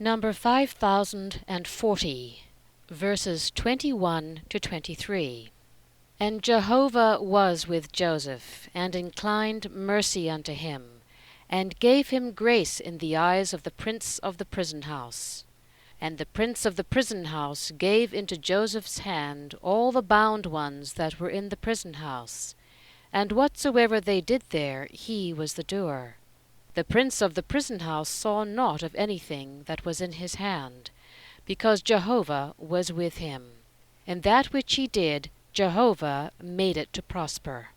Number 5040, verses 21 to 23. And Jehovah was with Joseph, and inclined mercy unto him, and gave him grace in the eyes of the prince of the prison house. And the prince of the prison house gave into Joseph's hand all the bound ones that were in the prison house, and whatsoever they did there, he was the doer. The prince of the prison house saw naught of anything that was in his hand, because Jehovah was with him. And that which he did, Jehovah made it to prosper.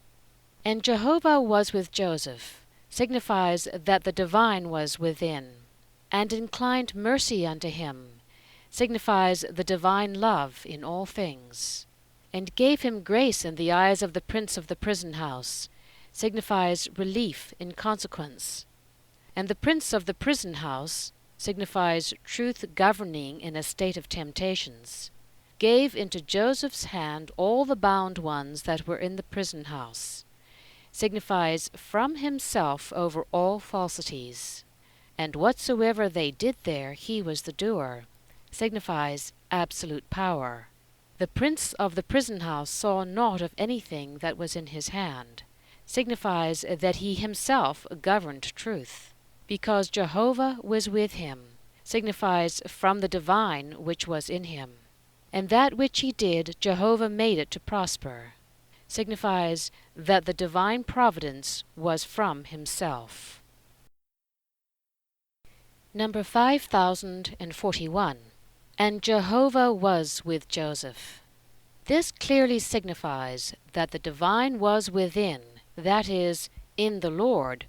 And Jehovah was with Joseph signifies that the divine was within, and inclined mercy unto him signifies the divine love in all things, and gave him grace in the eyes of the prince of the prison house signifies relief in consequence. And the prince of the prison house signifies truth governing in a state of temptations, gave into Joseph's hand all the bound ones that were in the prison house, signifies from himself over all falsities, and whatsoever they did there, he was the doer, signifies absolute power. The prince of the prison house saw naught of anything that was in his hand, signifies that he himself governed truth. Because Jehovah was with him, signifies from the divine which was in him. And that which he did, Jehovah made it to prosper, signifies that the divine providence was from himself. Number 5041. And Jehovah was with Joseph. This clearly signifies that the divine was within, that is, in the Lord,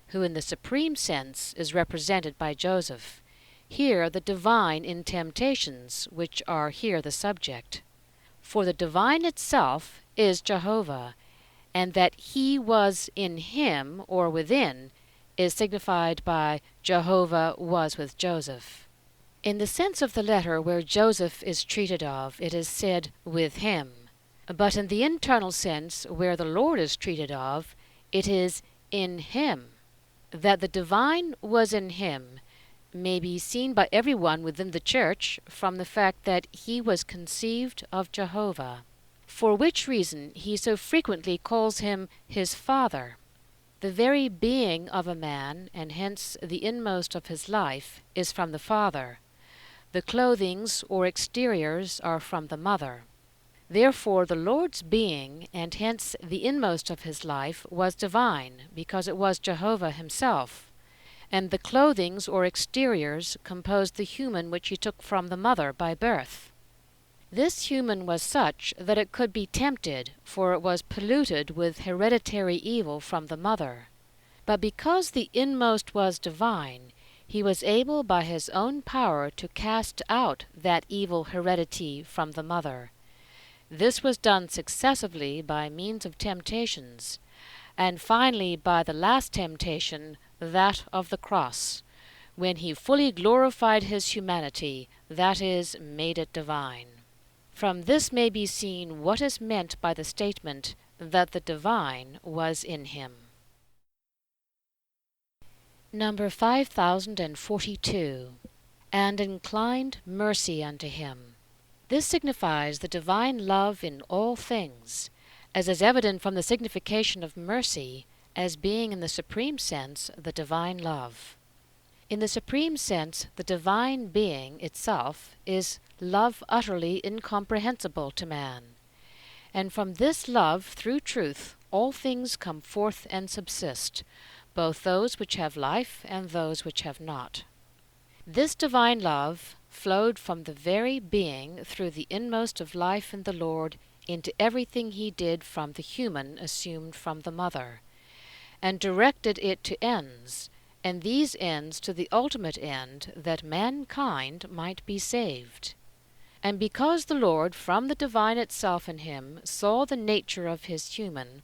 who in the supreme sense is represented by Joseph, here the divine in temptations, which are here the subject. For the divine itself is Jehovah, and that he was in him, or within, is signified by Jehovah was with Joseph. In the sense of the letter where Joseph is treated of, it is said with him, but in the internal sense where the Lord is treated of, it is in him. That the divine was in him may be seen by everyone within the church from the fact that he was conceived of Jehovah, for which reason he so frequently calls him his Father. The very being of a man, and hence the inmost of his life, is from the Father. The clothings or exteriors are from the Mother. Therefore the Lord's being, and hence the inmost of his life, was divine, because it was Jehovah himself, and the clothings or exteriors composed the human which he took from the mother by birth. This human was such that it could be tempted, for it was polluted with hereditary evil from the mother. But because the inmost was divine, he was able by his own power to cast out that evil heredity from the mother. This was done successively by means of temptations, and finally by the last temptation, that of the cross, when he fully glorified his humanity, that is, made it divine. From this may be seen what is meant by the statement that the divine was in him. Number 5042. And inclined mercy unto him. This signifies the divine love in all things, as is evident from the signification of mercy as being in the supreme sense the divine love. In the supreme sense, the divine being itself is love utterly incomprehensible to man, and from this love through truth all things come forth and subsist, both those which have life and those which have not. This divine love flowed from the very being through the inmost of life in the Lord into everything he did from the human assumed from the mother, and directed it to ends, and these ends to the ultimate end, that mankind might be saved. And because the Lord from the divine itself in him saw the nature of his human,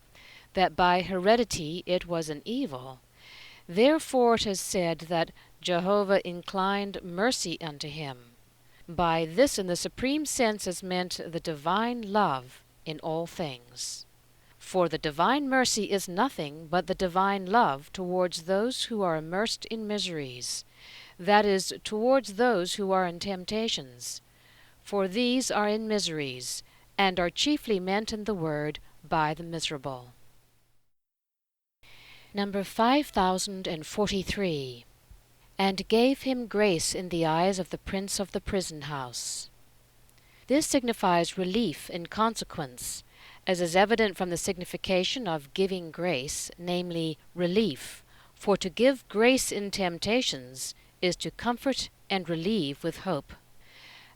that by heredity it was an evil, therefore it is said that Jehovah inclined mercy unto him. By this in the supreme sense is meant the divine love in all things. For the divine mercy is nothing but the divine love towards those who are immersed in miseries, that is, towards those who are in temptations. For these are in miseries, and are chiefly meant in the word by the miserable. Number 5043. And gave him grace in the eyes of the prince of the prison house. This signifies relief in consequence, as is evident from the signification of giving grace, namely relief, for to give grace in temptations is to comfort and relieve with hope,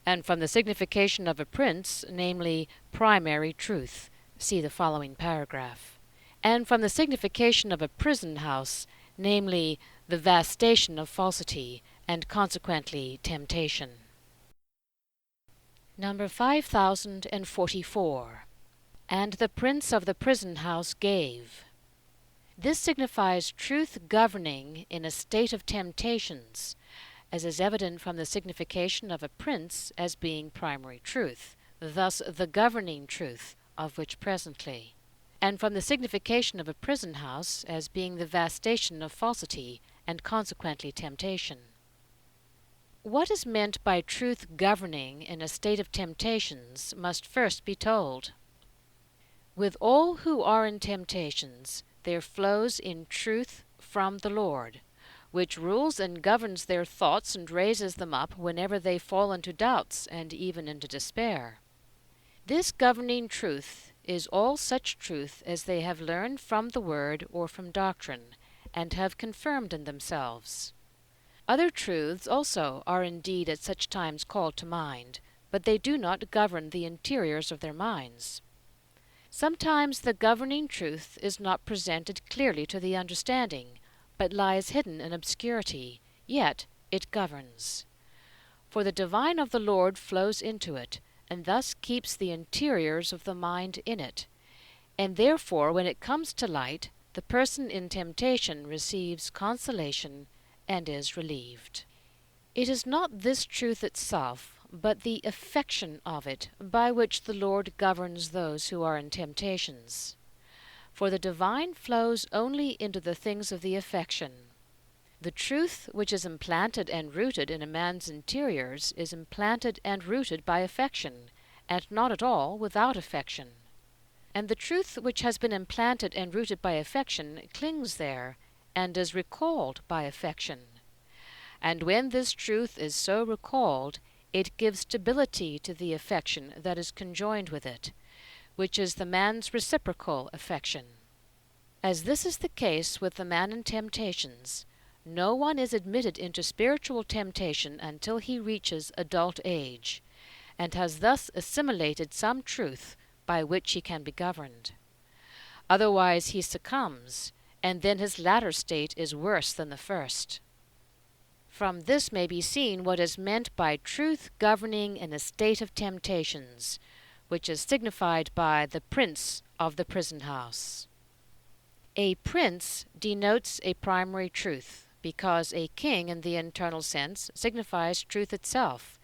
and from the signification of a prince, namely primary truth, see the following paragraph, and from the signification of a prison house, namely the vastation of falsity, and consequently temptation. Number 5044. And the prince of the prison house gave. This signifies truth governing in a state of temptations, as is evident from the signification of a prince as being primary truth, thus the governing truth, of which presently, and from the signification of a prison house as being the vastation of falsity, and consequently temptation. What is meant by truth governing in a state of temptations must first be told. With all who are in temptations, there flows in truth from the Lord, which rules and governs their thoughts and raises them up whenever they fall into doubts and even into despair. This governing truth is all such truth as they have learned from the Word or from doctrine, and have confirmed in themselves. Other truths also are indeed at such times called to mind, but they do not govern the interiors of their minds. Sometimes the governing truth is not presented clearly to the understanding, but lies hidden in obscurity, yet it governs. For the divine of the Lord flows into it, and thus keeps the interiors of the mind in it, and therefore when it comes to light, the person in temptation receives consolation and is relieved. It is not this truth itself, but the affection of it, by which the Lord governs those who are in temptations. For the divine flows only into the things of the affection. The truth which is implanted and rooted in a man's interiors is implanted and rooted by affection, and not at all without affection. And the truth which has been implanted and rooted by affection clings there, and is recalled by affection. And when this truth is so recalled, it gives stability to the affection that is conjoined with it, which is the man's reciprocal affection. As this is the case with the man in temptations, no one is admitted into spiritual temptation until he reaches adult age, and has thus assimilated some truth by which he can be governed. Otherwise he succumbs, and then his latter state is worse than the first. From this may be seen what is meant by truth governing in a state of temptations, which is signified by the prince of the prison house. A prince denotes a primary truth, because a king in the internal sense signifies truth itself.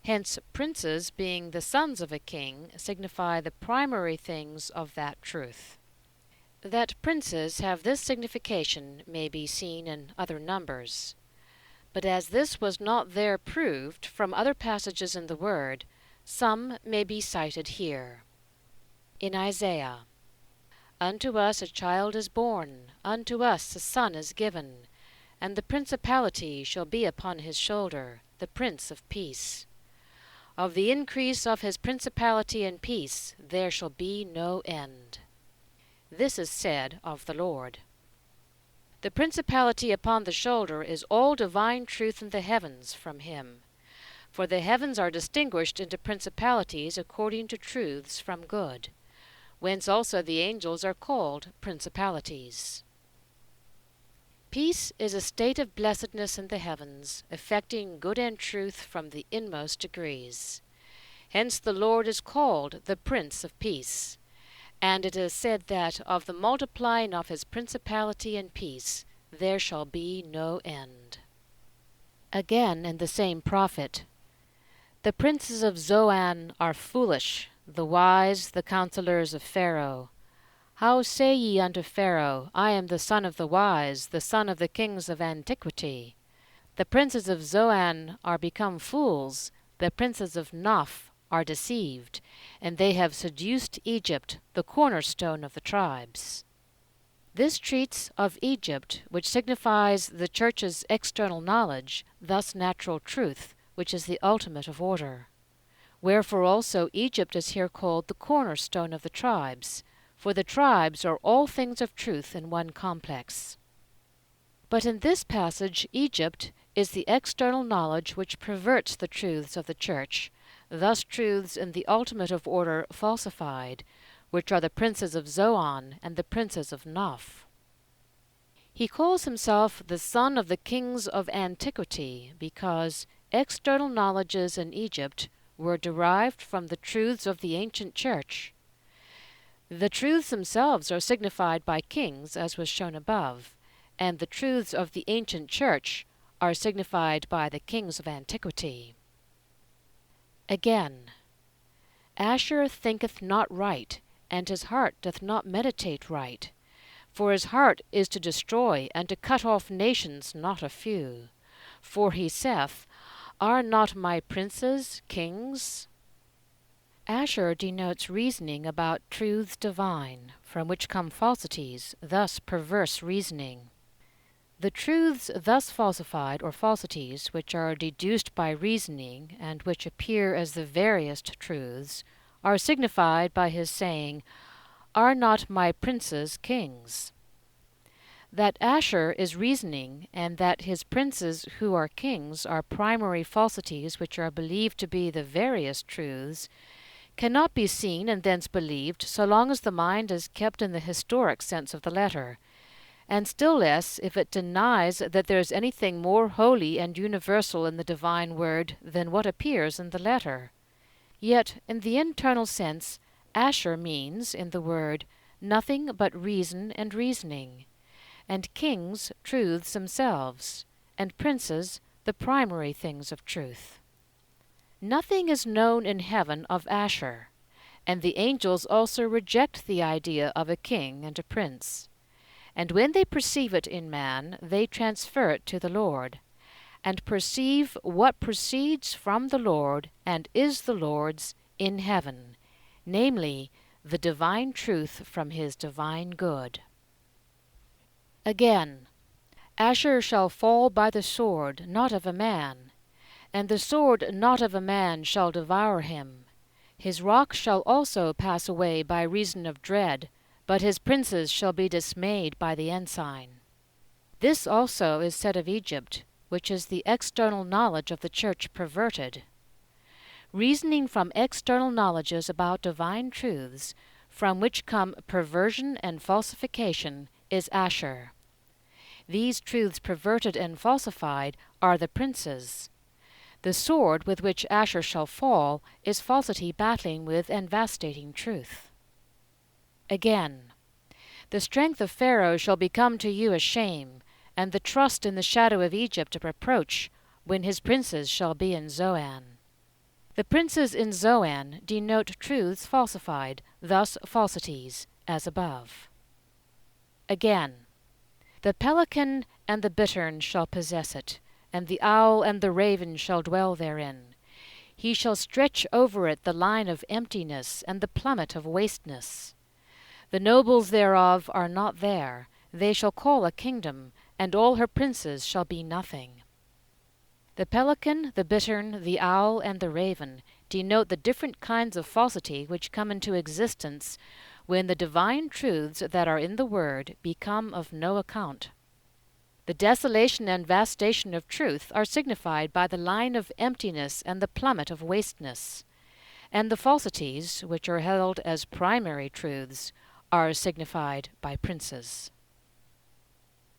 Hence princes, being the sons of a king, signify the primary things of that truth. That princes have this signification may be seen in other numbers. But as this was not there proved from other passages in the Word, some may be cited here. In Isaiah, "Unto us a child is born, unto us a son is given, and the principality shall be upon his shoulder, the Prince of Peace. Of the increase of his principality and peace there shall be no end." This is said of the Lord. The principality upon the shoulder is all divine truth in the heavens from him. For the heavens are distinguished into principalities according to truths from good, whence also the angels are called principalities. Peace is a state of blessedness in the heavens, affecting good and truth from the inmost degrees. Hence the Lord is called the Prince of Peace. And it is said that of the multiplying of his principality and peace there shall be no end. Again in the same prophet, "The princes of Zoan are foolish, the wise, the counselors of Pharaoh. How say ye unto Pharaoh, I am the son of the wise, the son of the kings of antiquity? The princes of Zoan are become fools, the princes of Noph are deceived, and they have seduced Egypt, the cornerstone of the tribes. This treats of Egypt, which signifies the Church's external knowledge, thus natural truth, which is the ultimate of order. Wherefore also Egypt is here called the cornerstone of the tribes, for the tribes are all things of truth in one complex. But in this passage Egypt is the external knowledge which perverts the truths of the Church, thus truths in the ultimate of order falsified, which are the princes of Zoan and the princes of Noph. He calls himself the son of the kings of antiquity, because external knowledges in Egypt were derived from the truths of the ancient Church. The truths themselves are signified by kings, as was shown above, and the truths of the ancient Church are signified by the kings of antiquity. Again, Asher thinketh not right, and his heart doth not meditate right. For his heart is to destroy and to cut off nations not a few. For he saith, Are not my princes kings? Asher denotes reasoning about truths divine, from which come falsities, thus perverse reasoning. The truths thus falsified, or falsities, which are deduced by reasoning, and which appear as the veriest truths, are signified by his saying, Are not my princes kings? That Asher is reasoning, and that his princes who are kings are primary falsities which are believed to be the veriest truths, cannot be seen and thence believed so long as the mind is kept in the historic sense of the letter, and still less if it denies that there is anything more holy and universal in the divine word than what appears in the letter. Yet, in the internal sense, Asher means, in the word, nothing but reason and reasoning, and kings truths themselves, and princes the primary things of truth. Nothing is known in heaven of Asher, and the angels also reject the idea of a king and a prince. And when they perceive it in man, they transfer it to the Lord, and perceive what proceeds from the Lord and is the Lord's in heaven, namely, the divine truth from his divine good. Again, Asher shall fall by the sword, not of a man, and the sword not of a man shall devour him. His rock shall also pass away by reason of dread, but his princes shall be dismayed by the ensign. This also is said of Egypt, which is the external knowledge of the Church perverted. Reasoning from external knowledges about divine truths, from which come perversion and falsification, is Asher. These truths perverted and falsified are the princes. The sword with which Asher shall fall is falsity battling with and vastating truth. Again, the strength of Pharaoh shall become to you a shame, and the trust in the shadow of Egypt a reproach, when his princes shall be in Zoan. The princes in Zoan denote truths falsified, thus falsities, as above. Again, the pelican and the bittern shall possess it, and the owl and the raven shall dwell therein. He shall stretch over it the line of emptiness and the plummet of wasteness. The nobles thereof are not there, they shall call a kingdom, and all her princes shall be nothing. The pelican, the bittern, the owl, and the raven denote the different kinds of falsity which come into existence when the divine truths that are in the Word become of no account. The desolation and vastation of truth are signified by the line of emptiness and the plummet of wasteness, and the falsities, which are held as primary truths, are signified by princes.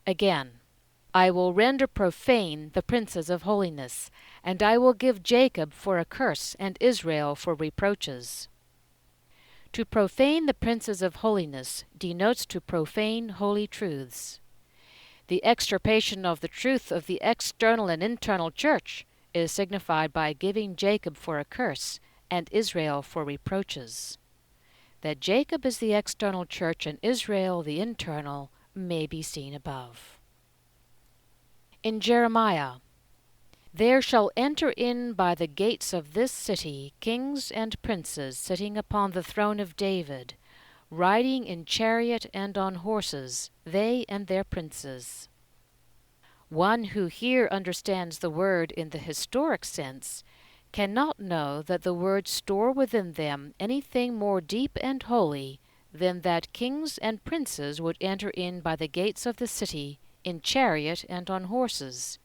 Again, I will render profane the princes of holiness, and I will give Jacob for a curse and Israel for reproaches. To profane the princes of holiness denotes to profane holy truths. The extirpation of the truth of the external and internal church is signified by giving Jacob for a curse and Israel for reproaches. That Jacob is the external church and Israel the internal may be seen above. In Jeremiah, There shall enter in by the gates of this city kings and princes sitting upon the throne of David, riding in chariot and on horses, they and their princes. One who here understands the word in the historic sense cannot know that the words store within them anything more deep and holy than that kings and princes would enter in by the gates of the city in chariot and on horses.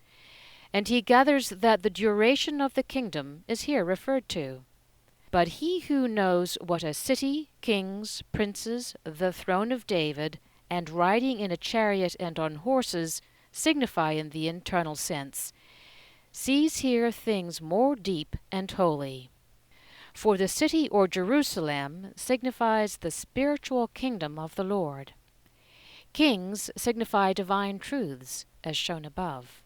And he gathers that the duration of the kingdom is here referred to. But he who knows what a city, kings, princes, the throne of David, and riding in a chariot and on horses signify in the internal sense, sees here things more deep and holy. For the city or Jerusalem signifies the spiritual kingdom of the Lord. Kings signify divine truths, as shown above.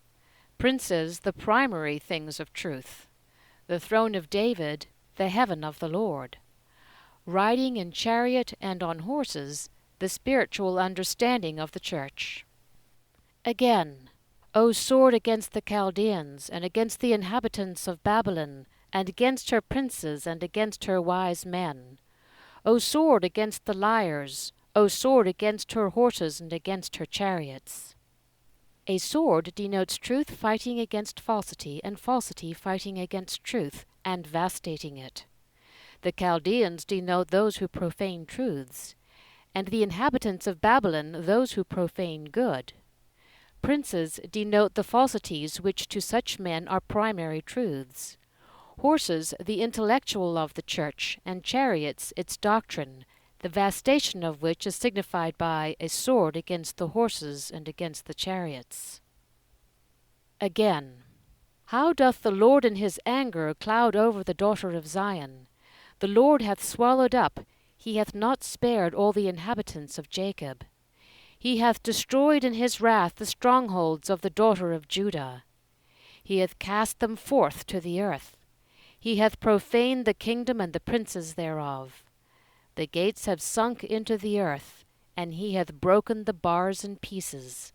Princes, the primary things of truth. The throne of David, the heaven of the Lord. Riding in chariot and on horses, the spiritual understanding of the church. Again, O sword against the Chaldeans, and against the inhabitants of Babylon, and against her princes, and against her wise men. O sword against the liars, O sword against her horses, and against her chariots. A sword denotes truth fighting against falsity, and falsity fighting against truth, and vastating it. The Chaldeans denote those who profane truths, and the inhabitants of Babylon those who profane good. Princes denote the falsities which to such men are primary truths. Horses, the intellectual of the church, and chariots, its doctrine, the vastation of which is signified by a sword against the horses and against the chariots. Again, how doth the Lord in his anger cloud over the daughter of Zion? The Lord hath swallowed up, he hath not spared all the inhabitants of Jacob. He hath destroyed in his wrath the strongholds of the daughter of Judah. He hath cast them forth to the earth. He hath profaned the kingdom and the princes thereof. The gates have sunk into the earth, and he hath broken the bars in pieces.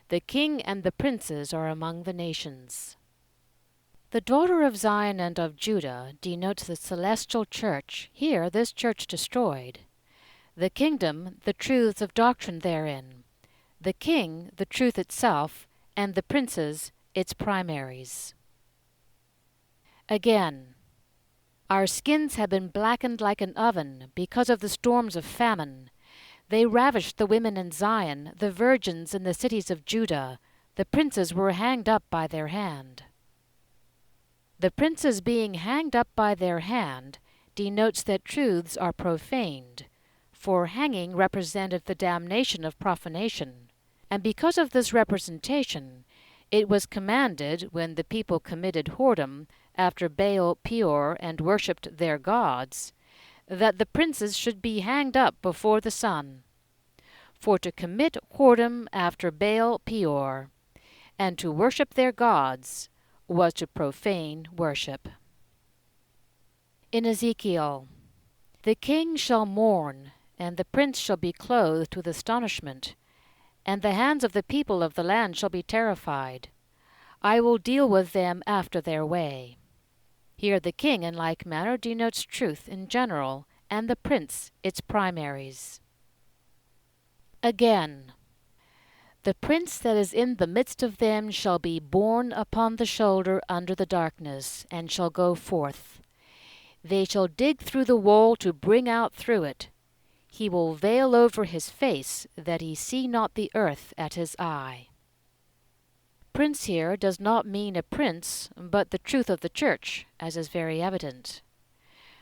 The king and the princes are among the nations. The daughter of Zion and of Judah denotes the celestial church, here this church destroyed. The kingdom, the truths of doctrine therein. The king, the truth itself, and the princes, its primaries. Again, our skins have been blackened like an oven because of the storms of famine. They ravished the women in Zion, the virgins in the cities of Judah. The princes were hanged up by their hand. The princes being hanged up by their hand denotes that truths are profaned, for hanging represented the damnation of profanation. And because of this representation, it was commanded, when the people committed whoredom after Baal Peor and worshipped their gods, that the princes should be hanged up before the sun. For to commit whoredom after Baal Peor, and to worship their gods, was to profane worship. In Ezekiel, the king shall mourn, and the prince shall be clothed with astonishment, and the hands of the people of the land shall be terrified. I will deal with them after their way. Here the king in like manner denotes truth in general, and the prince its primaries. Again, the prince that is in the midst of them shall be borne upon the shoulder under the darkness, and shall go forth. They shall dig through the wall to bring out through it. He will veil over his face, that he see not the earth at his eye. Prince here does not mean a prince, but the truth of the church, as is very evident.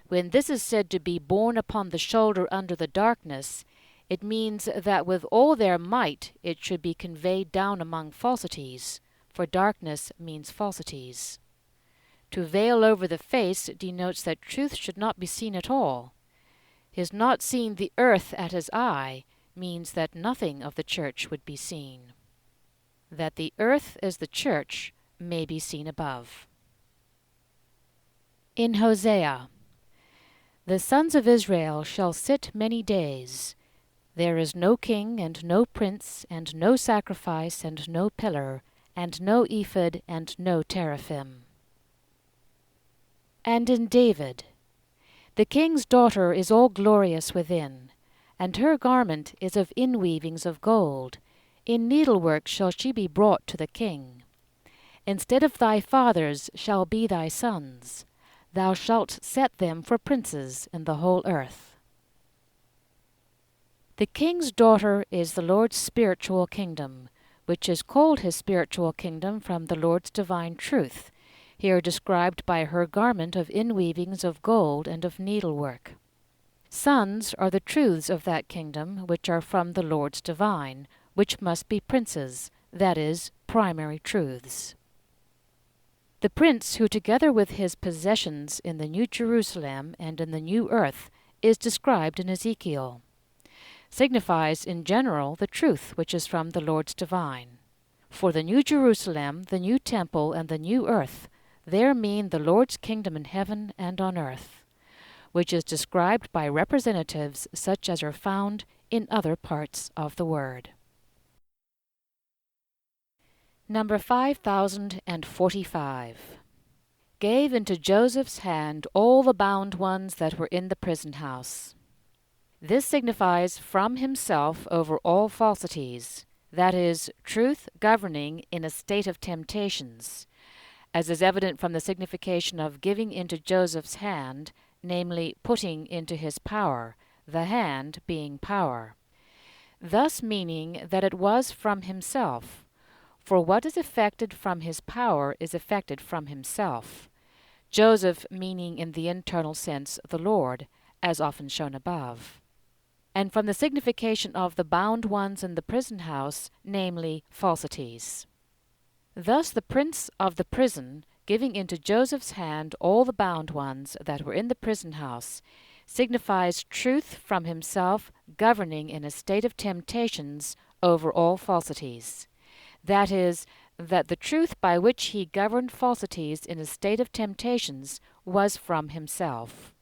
When this is said to be borne upon the shoulder under the darkness, it means that with all their might it should be conveyed down among falsities, for darkness means falsities. To veil over the face denotes that truth should not be seen at all. His not seeing the earth at his eye means that nothing of the church would be seen. That the earth is the church may be seen above. In Hosea, the sons of Israel shall sit many days. There is no king, and no prince, and no sacrifice, and no pillar, and no ephod, and no teraphim. And in David, the king's daughter is all glorious within, and her garment is of inweavings of gold. In needlework shall she be brought to the king. Instead of thy fathers shall be thy sons. Thou shalt set them for princes in the whole earth. The king's daughter is the Lord's spiritual kingdom, which is called his spiritual kingdom from the Lord's divine truth, here described by her garment of inweavings of gold and of needlework. Sons are the truths of that kingdom which are from the Lord's divine, which must be princes, that is, primary truths. The prince who, together with his possessions in the New Jerusalem and in the New Earth, is described in Ezekiel, signifies in general the truth which is from the Lord's divine. For the New Jerusalem, the New Temple, and the New Earth there mean the Lord's kingdom in heaven and on earth, which is described by representatives such as are found in other parts of the Word. Number 5045. Gave into Joseph's hand all the bound ones that were in the prison house. This signifies from himself over all falsities, that is, truth governing in a state of temptations, as is evident from the signification of giving into Joseph's hand, namely, putting into his power, the hand being power, thus meaning that it was from himself. For what is effected from his power is effected from himself. Joseph meaning in the internal sense the Lord, as often shown above. And from the signification of the bound ones in the prison house, namely falsities. Thus the prince of the prison, giving into Joseph's hand all the bound ones that were in the prison house, signifies truth from himself governing in a state of temptations over all falsities. That is, that the truth by which he governed falsities in a state of temptations was from himself.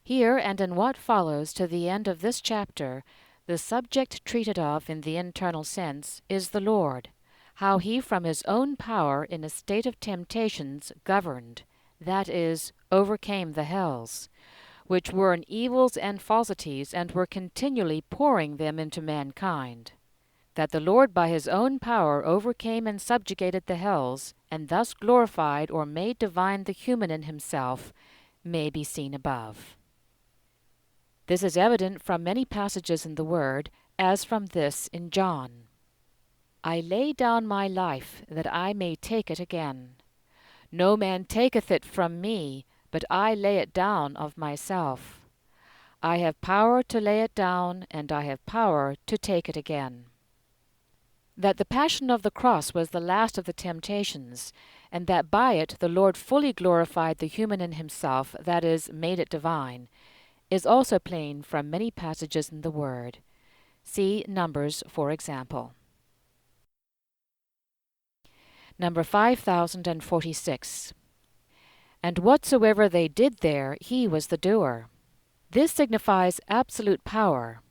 Here and in what follows to the end of this chapter, the subject treated of in the internal sense is the Lord, how he from his own power in a state of temptations governed, that is, overcame the hells, which were in evils and falsities and were continually pouring them into mankind. That the Lord by his own power overcame and subjugated the hells, and thus glorified or made divine the human in himself, may be seen above. This is evident from many passages in the Word, as from this in John. I lay down my life, that I may take it again. No man taketh it from me, but I lay it down of myself. I have power to lay it down, and I have power to take it again. That the passion of the cross was the last of the temptations, and that by it the Lord fully glorified the human in himself, that is, made it divine, is also plain from many passages in the Word. See Numbers, for example. Number 5046. And whatsoever they did there, he was the doer. This signifies absolute power,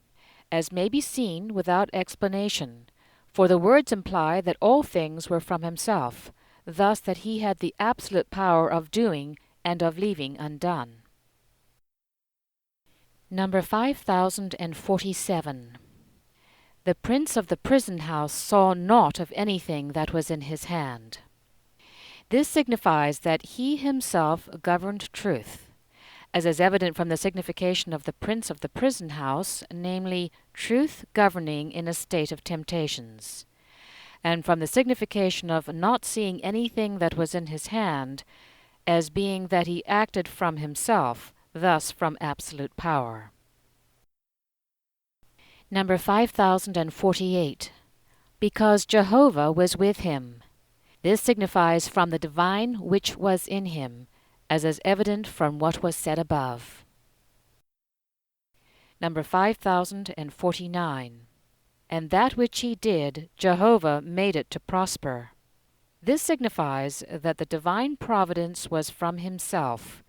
as may be seen without explanation, for the words imply that all things were from himself, thus that he had the absolute power of doing and of leaving undone. Number 5047. The prince of the prison house saw naught of anything that was in his hand. This signifies that he himself governed truth, as is evident from the signification of the prince of the prison house, namely, truth governing in a state of temptations, and from the signification of not seeing anything that was in his hand, as being that he acted from himself, thus from absolute power. Number 5048. Because Jehovah was with him. This signifies from the divine which was in him, as is evident from what was said above. Number 5049. And that which he did, Jehovah made it to prosper. This signifies that the divine providence was from himself,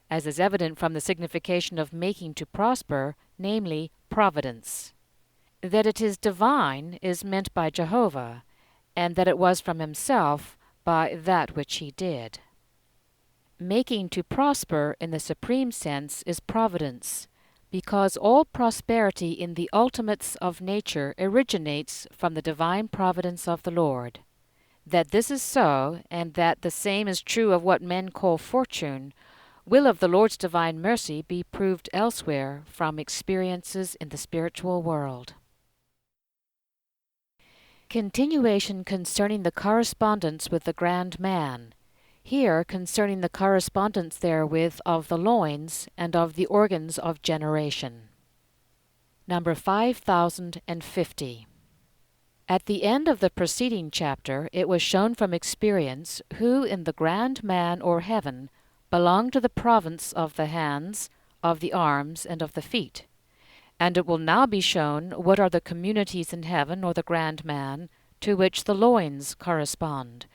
as is evident from the signification of making to prosper, namely, providence. That it is divine is meant by Jehovah, and that it was from himself by that which he did. Making to prosper in the supreme sense is providence, because all prosperity in the ultimates of nature originates from the divine providence of the Lord. That this is so, and that the same is true of what men call fortune, will of the Lord's divine mercy be proved elsewhere from experiences in the spiritual world. Continuation concerning the correspondence with the grand man. Here concerning the correspondence therewith of the loins and of the organs of generation. Number 5050. At the end of the preceding chapter it was shown from experience who in the grand man or heaven belong to the province of the hands, of the arms, and of the feet. And it will now be shown what are the communities in heaven or the grand man to which the loins correspond,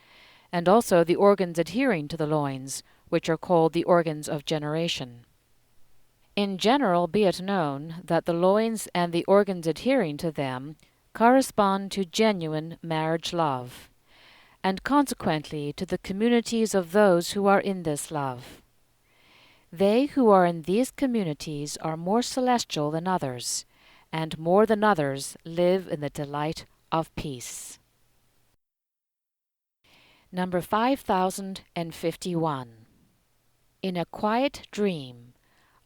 and also the organs adhering to the loins, which are called the organs of generation. In general be it known that the loins and the organs adhering to them correspond to genuine marriage love, and consequently to the communities of those who are in this love. They who are in these communities are more celestial than others, and more than others live in the delight of peace. Number 5051. In a quiet dream,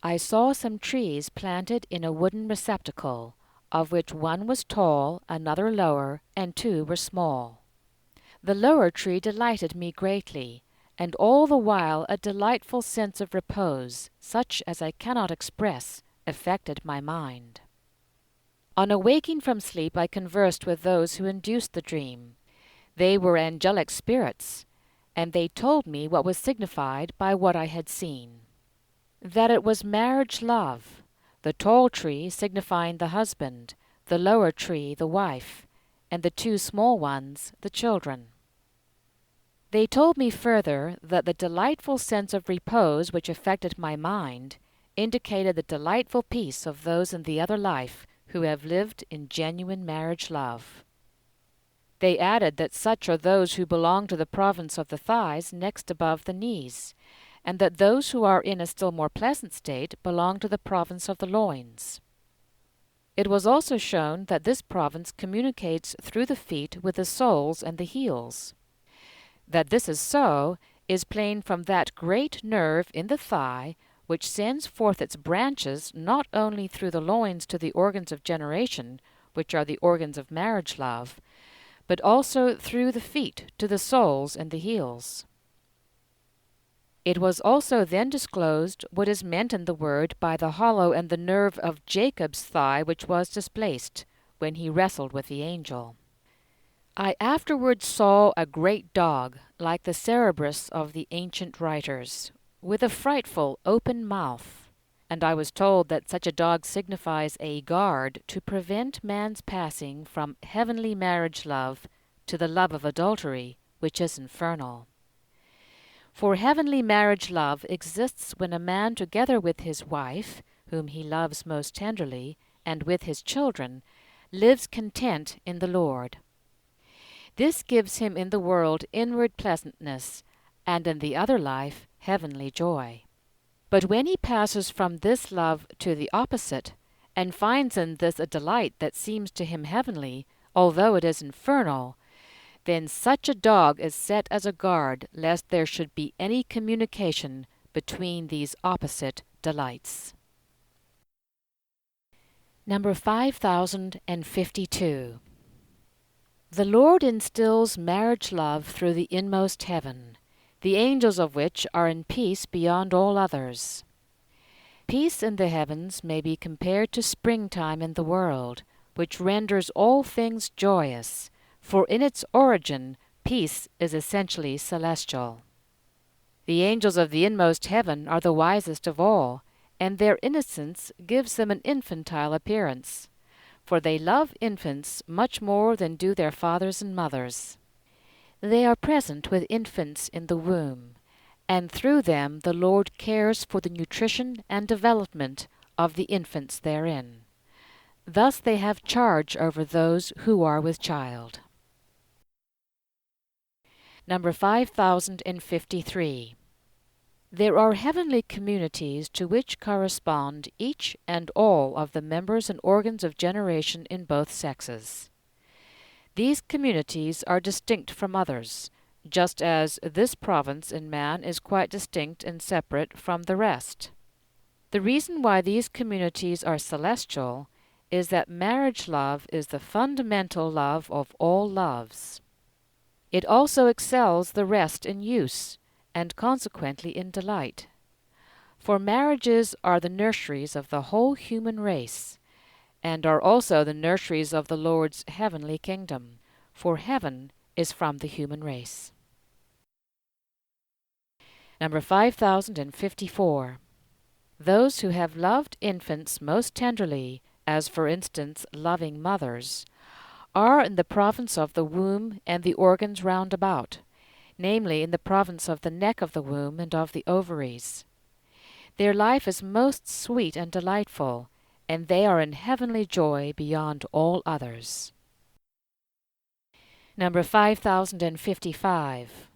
I saw some trees planted in a wooden receptacle, of which one was tall, another lower, and two were small. The lower tree delighted me greatly, and all the while a delightful sense of repose, such as I cannot express, affected my mind. On awaking from sleep I conversed with those who induced the dream. They were angelic spirits, and they told me what was signified by what I had seen. That it was marriage love, the tall tree signifying the husband, the lower tree the wife, and the two small ones the children. They told me further that the delightful sense of repose which affected my mind indicated the delightful peace of those in the other life who have lived in genuine marriage love. They added that such are those who belong to the province of the thighs next above the knees, and that those who are in a still more pleasant state belong to the province of the loins. It was also shown that this province communicates through the feet with the soles and the heels. That this is so is plain from that great nerve in the thigh which sends forth its branches not only through the loins to the organs of generation, which are the organs of marriage love, but also through the feet to the soles and the heels. It was also then disclosed what is meant in the word by the hollow and the nerve of Jacob's thigh which was displaced when he wrestled with the angel. I afterwards saw a great dog, like the Cerberus of the ancient writers, with a frightful open mouth, and I was told that such a dog signifies a guard to prevent man's passing from heavenly marriage love to the love of adultery, which is infernal. For heavenly marriage love exists when a man together with his wife, whom he loves most tenderly, and with his children, lives content in the Lord. This gives him in the world inward pleasantness, and in the other life heavenly joy. But when he passes from this love to the opposite, and finds in this a delight that seems to him heavenly, although it is infernal, then such a dog is set as a guard lest there should be any communication between these opposite delights. Number 5052. The Lord instills marriage love through the inmost heaven, the angels of which are in peace beyond all others. Peace in the heavens may be compared to springtime in the world, which renders all things joyous, for in its origin peace is essentially celestial. The angels of the inmost heaven are the wisest of all, and their innocence gives them an infantile appearance, for they love infants much more than do their fathers and mothers. They are present with infants in the womb, and through them the Lord cares for the nutrition and development of the infants therein. Thus they have charge over those who are with child. Number 5053. There are heavenly communities to which correspond each and all of the members and organs of generation in both sexes. These communities are distinct from others, just as this province in man is quite distinct and separate from the rest. The reason why these communities are celestial is that marriage love is the fundamental love of all loves. It also excels the rest in use, and consequently in delight. For marriages are the nurseries of the whole human race, and are also the nurseries of the Lord's heavenly kingdom, for heaven is from the human race. Number 5054. Those who have loved infants most tenderly, as for instance loving mothers, are in the province of the womb and the organs round about, namely in the province of the neck of the womb and of the ovaries. Their life is most sweet and delightful, and they are in heavenly joy beyond all others. Number 5055.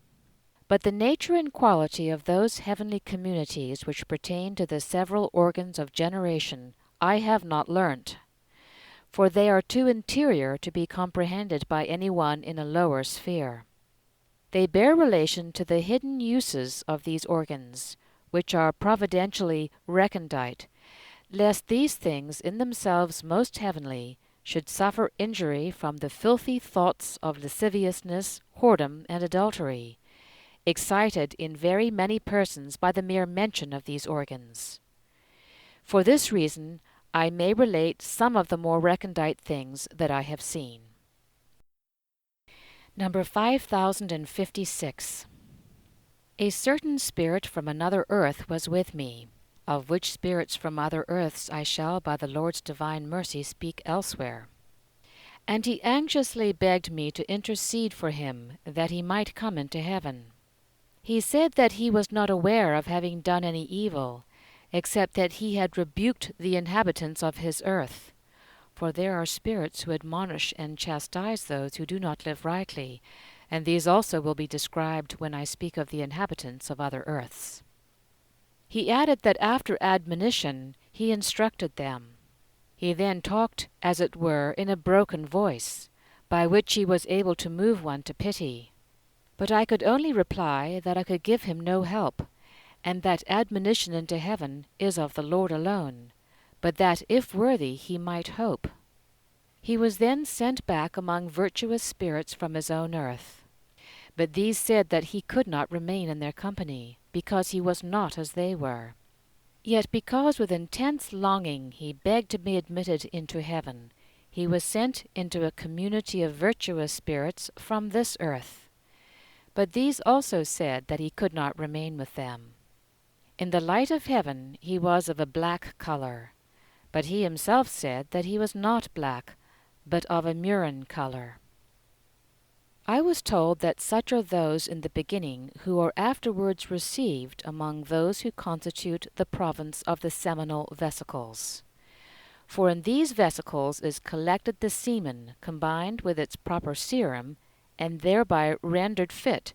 But the nature and quality of those heavenly communities which pertain to the several organs of generation I have not learnt, for they are too interior to be comprehended by any one in a lower sphere. They bear relation to the hidden uses of these organs, which are providentially recondite, lest these things in themselves most heavenly should suffer injury from the filthy thoughts of lasciviousness, whoredom, and adultery, excited in very many persons by the mere mention of these organs. For this reason I may relate some of the more recondite things that I have seen. Number 5056. A certain spirit from another earth was with me, of which spirits from other earths I shall by the Lord's divine mercy speak elsewhere. And he anxiously begged me to intercede for him, that he might come into heaven. He said that he was not aware of having done any evil, except that he had rebuked the inhabitants of his earth. For there are spirits who admonish and chastise those who do not live rightly, and these also will be described when I speak of the inhabitants of other earths. He added that after admonition he instructed them. He then talked, as it were, in a broken voice, by which he was able to move one to pity. But I could only reply that I could give him no help, and that admonition into heaven is of the Lord alone, but that if worthy he might hope. He was then sent back among virtuous spirits from his own earth. But these said that he could not remain in their company, because he was not as they were. Yet because with intense longing he begged to be admitted into heaven, he was sent into a community of virtuous spirits from this earth. But these also said that he could not remain with them. In the light of heaven he was of a black color, but he himself said that he was not black, but of a murrine color. I was told that such are those in the beginning who are afterwards received among those who constitute the province of the seminal vesicles. For in these vesicles is collected the semen combined with its proper serum, and thereby rendered fit,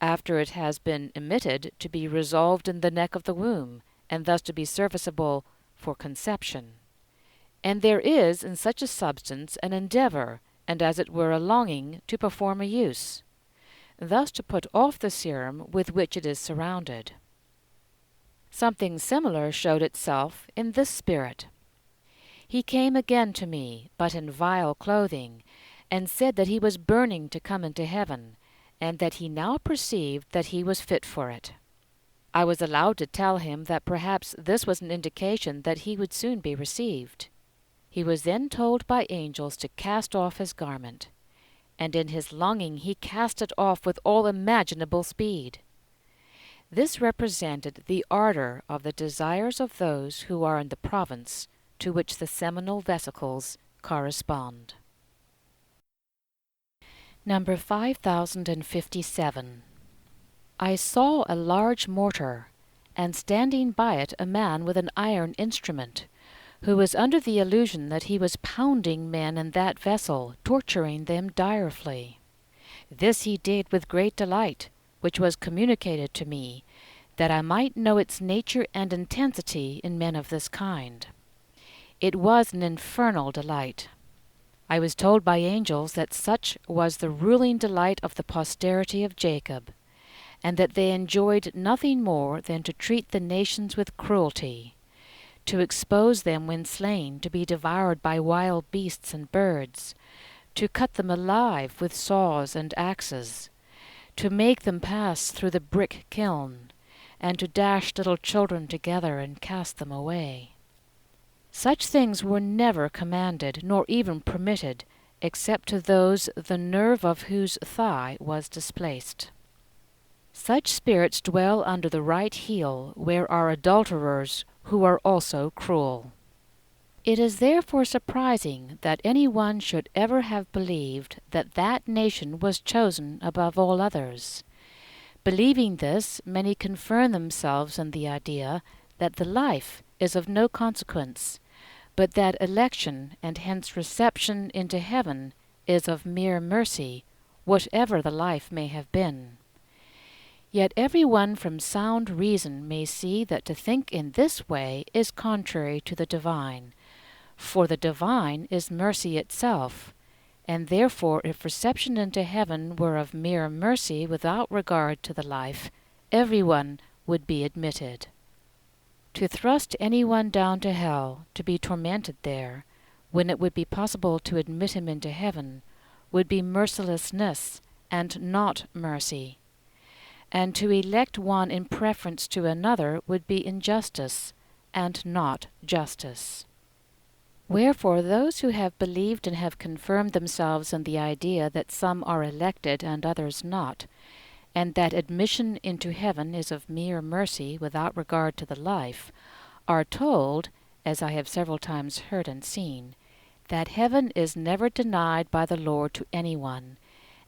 after it has been emitted, to be resolved in the neck of the womb, and thus to be serviceable for conception. And there is in such a substance an endeavour, and as it were a longing, to perform a use, thus to put off the serum with which it is surrounded. Something similar showed itself in this spirit. He came again to me, but in vile clothing, and said that he was burning to come into heaven, and that he now perceived that he was fit for it. I was allowed to tell him that perhaps this was an indication that he would soon be received. He was then told by angels to cast off his garment, and in his longing he cast it off with all imaginable speed. This represented the ardor of the desires of those who are in the province to which the seminal vesicles correspond. Number 5057. I saw a large mortar, and standing by it a man with an iron instrument, who was under the illusion that he was pounding men in that vessel, torturing them direfully. This he did with great delight, which was communicated to me, that I might know its nature and intensity in men of this kind. It was an infernal delight. I was told by angels that such was the ruling delight of the posterity of Jacob, and that they enjoyed nothing more than to treat the nations with cruelty, to expose them when slain to be devoured by wild beasts and birds, to cut them alive with saws and axes, to make them pass through the brick kiln, and to dash little children together and cast them away. Such things were never commanded, nor even permitted, except to those the nerve of whose thigh was displaced. Such spirits dwell under the right heel, where are adulterers, who are also cruel. It is therefore surprising that any one should ever have believed that that nation was chosen above all others. Believing this, many confirm themselves in the idea that the life is of no consequence, but that election, and hence reception into heaven, is of mere mercy, whatever the life may have been. Yet every one from sound reason may see that to think in this way is contrary to the divine, for the divine is mercy itself, and therefore if reception into heaven were of mere mercy without regard to the life, every one would be admitted. To thrust any one down to hell, to be tormented there, when it would be possible to admit him into heaven, would be mercilessness, and not mercy. And to elect one in preference to another would be injustice, and not justice. Wherefore those who have believed and have confirmed themselves in the idea that some are elected and others not, and that admission into heaven is of mere mercy without regard to the life, are told, as I have several times heard and seen, that heaven is never denied by the Lord to anyone,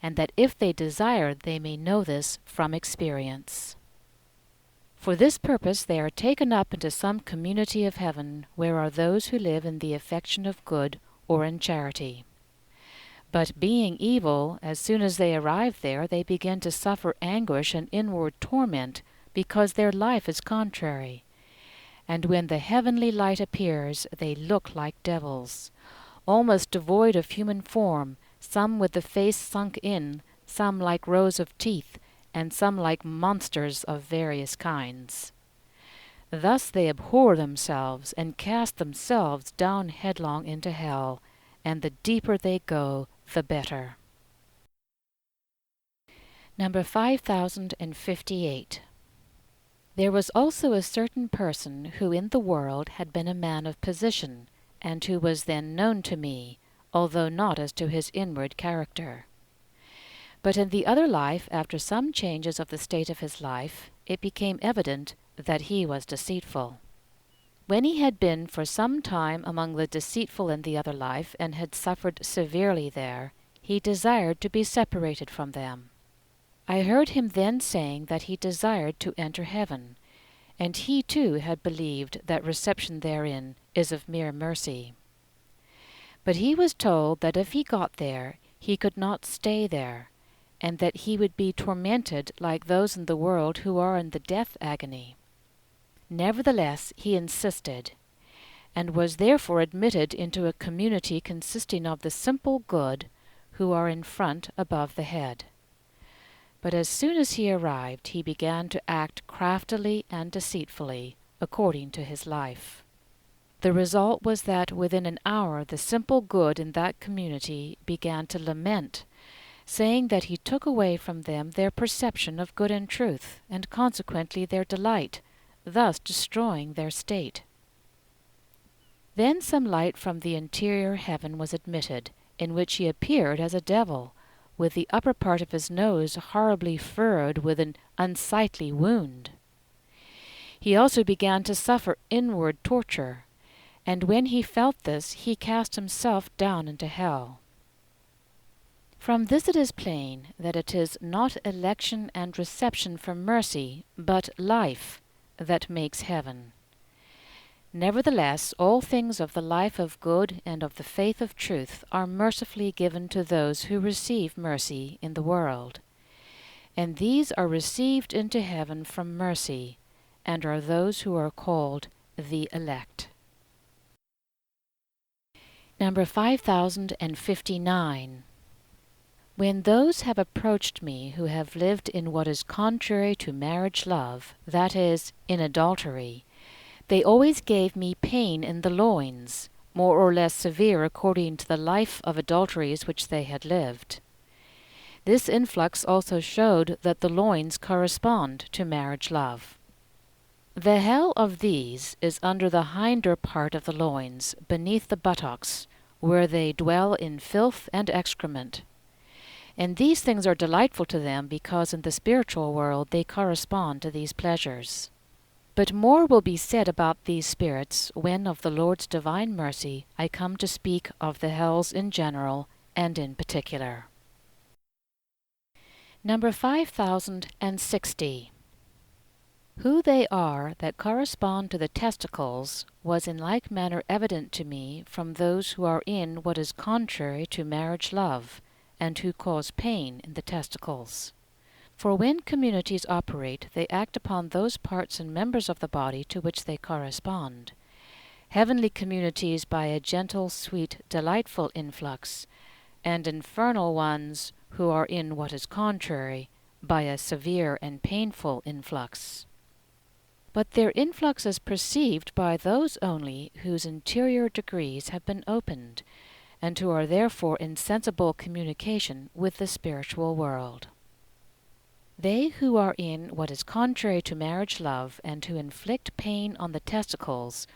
and that if they desire they may know this from experience. For this purpose they are taken up into some community of heaven, where are those who live in the affection of good or in charity. But being evil, as soon as they arrive there, they begin to suffer anguish and inward torment, because their life is contrary. And when the heavenly light appears, they look like devils, almost devoid of human form, some with the face sunk in, some like rows of teeth, and some like monsters of various kinds. Thus they abhor themselves, and cast themselves down headlong into hell, and the deeper they go, the better. Number 5058. There was also a certain person who in the world had been a man of position, and who was then known to me, although not as to his inward character. But in the other life, after some changes of the state of his life, it became evident that he was deceitful. When he had been for some time among the deceitful in the other life, and had suffered severely there, he desired to be separated from them. I heard him then saying that he desired to enter heaven, and he too had believed that reception therein is of mere mercy. But he was told that if he got there, he could not stay there, and that he would be tormented like those in the world who are in the death agony. Nevertheless, he insisted, and was therefore admitted into a community consisting of the simple good, who are in front above the head. But as soon as he arrived, he began to act craftily and deceitfully, according to his life. The result was that within an hour the simple good in that community began to lament, saying that he took away from them their perception of good and truth, and consequently their delight, thus destroying their state. Then some light from the interior heaven was admitted, in which he appeared as a devil, with the upper part of his nose horribly furrowed with an unsightly wound. He also began to suffer inward torture, and when he felt this, he cast himself down into hell. From this it is plain that it is not election and reception for mercy, but life, that makes heaven. Nevertheless, all things of the life of good and of the faith of truth are mercifully given to those who receive mercy in the world. And these are received into heaven from mercy, and are those who are called the elect. Number 5059. When those have approached me who have lived in what is contrary to marriage love, that is, in adultery, they always gave me pain in the loins, more or less severe according to the life of adulteries which they had lived. This influx also showed that the loins correspond to marriage love. The hell of these is under the hinder part of the loins, beneath the buttocks, where they dwell in filth and excrement. And these things are delightful to them because in the spiritual world they correspond to these pleasures. But more will be said about these spirits when of the Lord's divine mercy I come to speak of the hells in general and in particular. Number 5060. Who they are that correspond to the testicles was in like manner evident to me from those who are in what is contrary to marriage love, and who cause pain in the testicles. For when communities operate, they act upon those parts and members of the body to which they correspond. Heavenly communities by a gentle, sweet, delightful influx, and infernal ones who are in what is contrary, by a severe and painful influx. But their influx is perceived by those only whose interior degrees have been opened, and who are therefore in sensible communication with the spiritual world. They who are in what is contrary to marriage love, and who inflict pain on the testicles,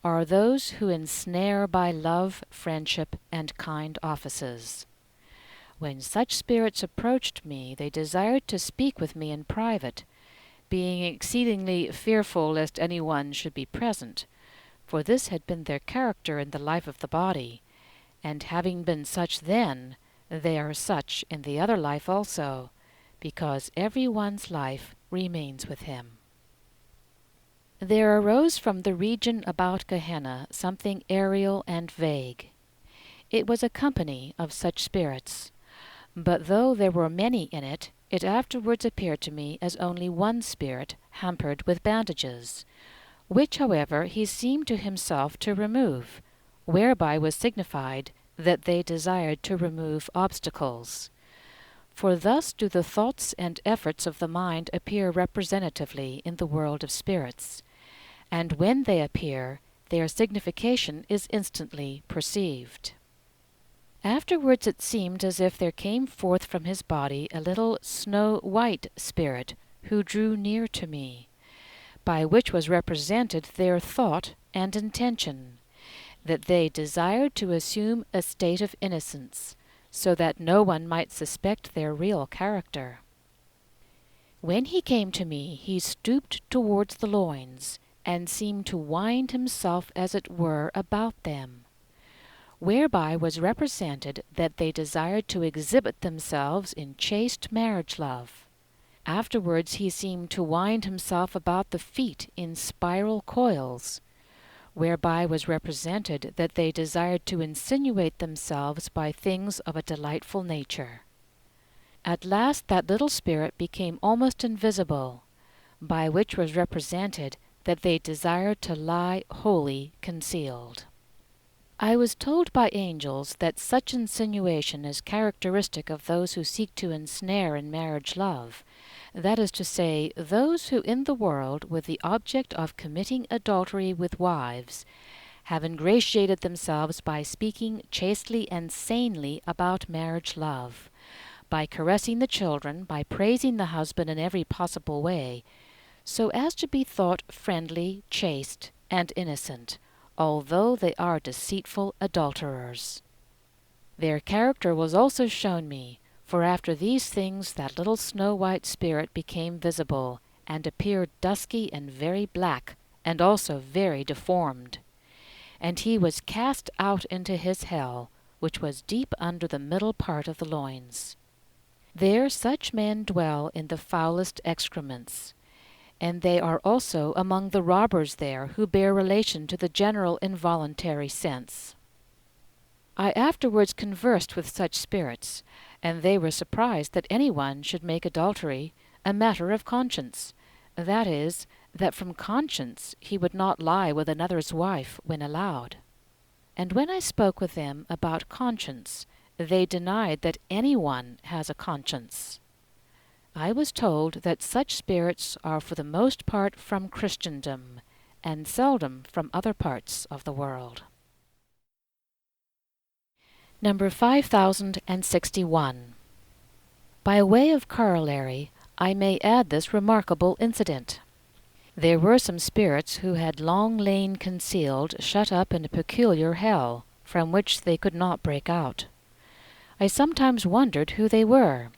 are those who ensnare by love, friendship, and kind offices. When such spirits approached me, they desired to speak with me in private, being exceedingly fearful lest any one should be present, for this had been their character in the life of the body, and having been such then, they are such in the other life also, because every one's life remains with him. There arose from the region about Gehenna something aerial and vague. It was a company of such spirits, but though there were many in it, it afterwards appeared to me as only one spirit hampered with bandages, which, however, he seemed to himself to remove, whereby was signified that they desired to remove obstacles. For thus do the thoughts and efforts of the mind appear representatively in the world of spirits, and when they appear, their signification is instantly perceived. Afterwards it seemed as if there came forth from his body a little snow-white spirit, who drew near to me, by which was represented their thought and intention, that they desired to assume a state of innocence, so that no one might suspect their real character. When he came to me, he stooped towards the loins, and seemed to wind himself as it were about them, whereby was represented that they desired to exhibit themselves in chaste marriage love. Afterwards he seemed to wind himself about the feet in spiral coils, whereby was represented that they desired to insinuate themselves by things of a delightful nature. At last that little spirit became almost invisible, by which was represented that they desired to lie wholly concealed. I was told by angels that such insinuation is characteristic of those who seek to ensnare in marriage love, that is to say, those who in the world, with the object of committing adultery with wives, have ingratiated themselves by speaking chastely and sanely about marriage love, by caressing the children, by praising the husband in every possible way, so as to be thought friendly, chaste, and innocent, although they are deceitful adulterers. Their character was also shown me, for after these things that little snow-white spirit became visible, and appeared dusky and very black, and also very deformed. And he was cast out into his hell, which was deep under the middle part of the loins. There such men dwell in the foulest excrements, and they are also among the robbers there who bear relation to the general involuntary sense. I afterwards conversed with such spirits, and they were surprised that anyone should make adultery a matter of conscience, that is, that from conscience he would not lie with another's wife when allowed. And when I spoke with them about conscience, they denied that anyone has a conscience. I was told that such spirits are for the most part from Christendom, and seldom from other parts of the world. Number 5061. By way of corollary, I may add this remarkable incident. There were some spirits who had long lain concealed, shut up in a peculiar hell, from which they could not break out. I sometimes wondered who they were.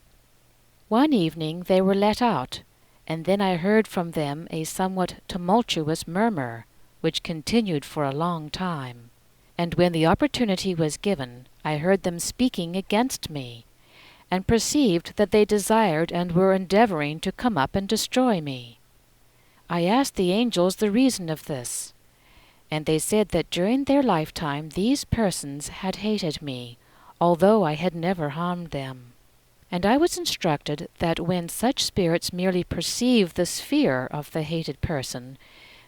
One evening they were let out, and then I heard from them a somewhat tumultuous murmur, which continued for a long time. And when the opportunity was given, I heard them speaking against me, and perceived that they desired and were endeavoring to come up and destroy me. I asked the angels the reason of this, and they said that during their lifetime these persons had hated me, although I had never harmed them. And I was instructed that when such spirits merely perceive the sphere of the hated person,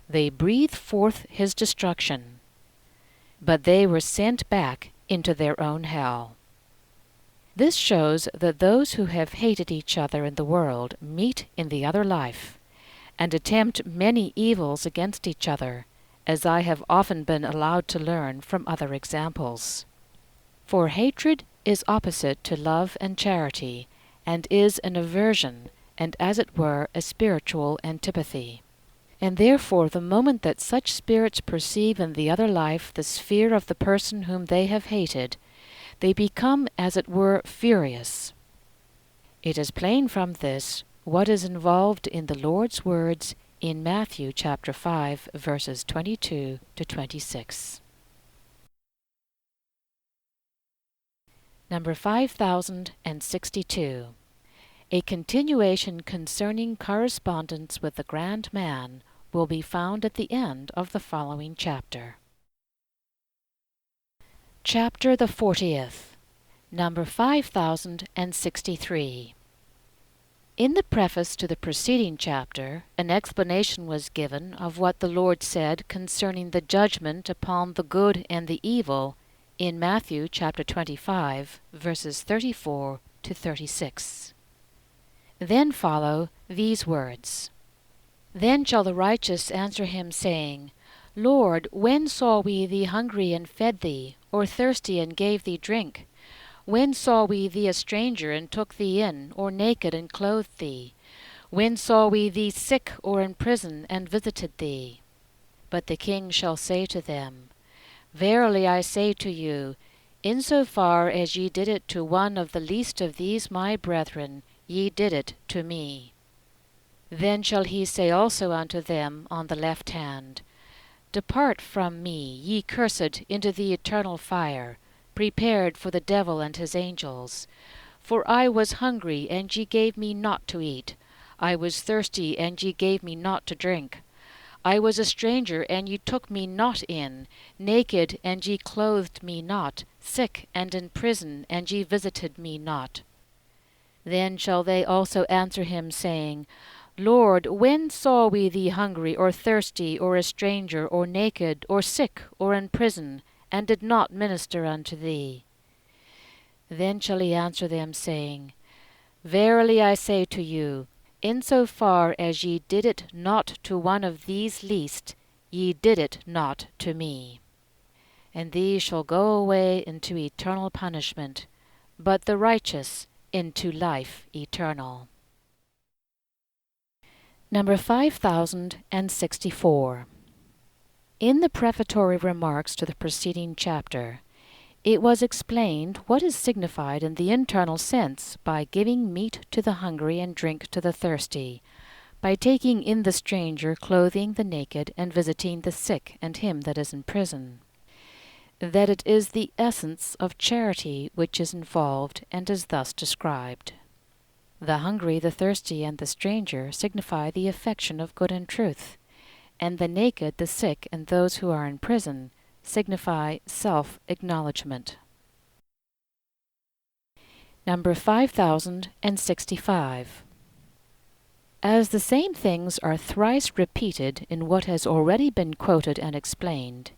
they breathe forth his destruction. But they were sent back into their own hell. This shows that those who have hated each other in the world meet in the other life, and attempt many evils against each other, as I have often been allowed to learn from other examples. For hatred is opposite to love and charity, and is an aversion, and as it were a spiritual antipathy. And therefore the moment that such spirits perceive in the other life the sphere of the person whom they have hated, they become as it were furious. It is plain from this what is involved in the Lord's words in Matthew chapter 5, verses 22 to 26. Number 5062. A continuation concerning correspondence with the Grand Man will be found at the end of the following chapter. Chapter the 40th. Number 5063. In the preface to the preceding chapter, an explanation was given of what the Lord said concerning the judgment upon the good and the evil in Matthew chapter 25, verses 34 to 36. Then follow these words. Then shall the righteous answer him, saying, Lord, when saw we thee hungry and fed thee, or thirsty and gave thee drink? When saw we thee a stranger and took thee in, or naked and clothed thee? When saw we thee sick or in prison and visited thee? But the king shall say to them, Verily I say to you, in so far as ye did it to one of the least of these my brethren, ye did it to me. Then shall he say also unto them on the left hand, Depart from me, ye cursed, into the eternal fire, prepared for the devil and his angels. For I was hungry, and ye gave me not to eat. I was thirsty, and ye gave me not to drink. I was a stranger, and ye took me not in, naked, and ye clothed me not, sick and in prison, and ye visited me not. Then shall they also answer him, saying, Lord, when saw we thee hungry, or thirsty, or a stranger, or naked, or sick, or in prison, and did not minister unto thee? Then shall he answer them, saying, Verily I say to you, in so far as ye did it not to one of these least, ye did it not to me. And these shall go away into eternal punishment, but the righteous into life eternal. Number 5064. In the prefatory remarks to the preceding chapter, it was explained what is signified in the internal sense by giving meat to the hungry and drink to the thirsty, by taking in the stranger, clothing the naked, and visiting the sick and him that is in prison. That it is the essence of charity which is involved and is thus described. The hungry, the thirsty, and the stranger signify the affection of good and truth, and the naked, the sick, and those who are in prison signify self-acknowledgement. Number 5065. As the same things are thrice repeated in what has already been quoted and explained,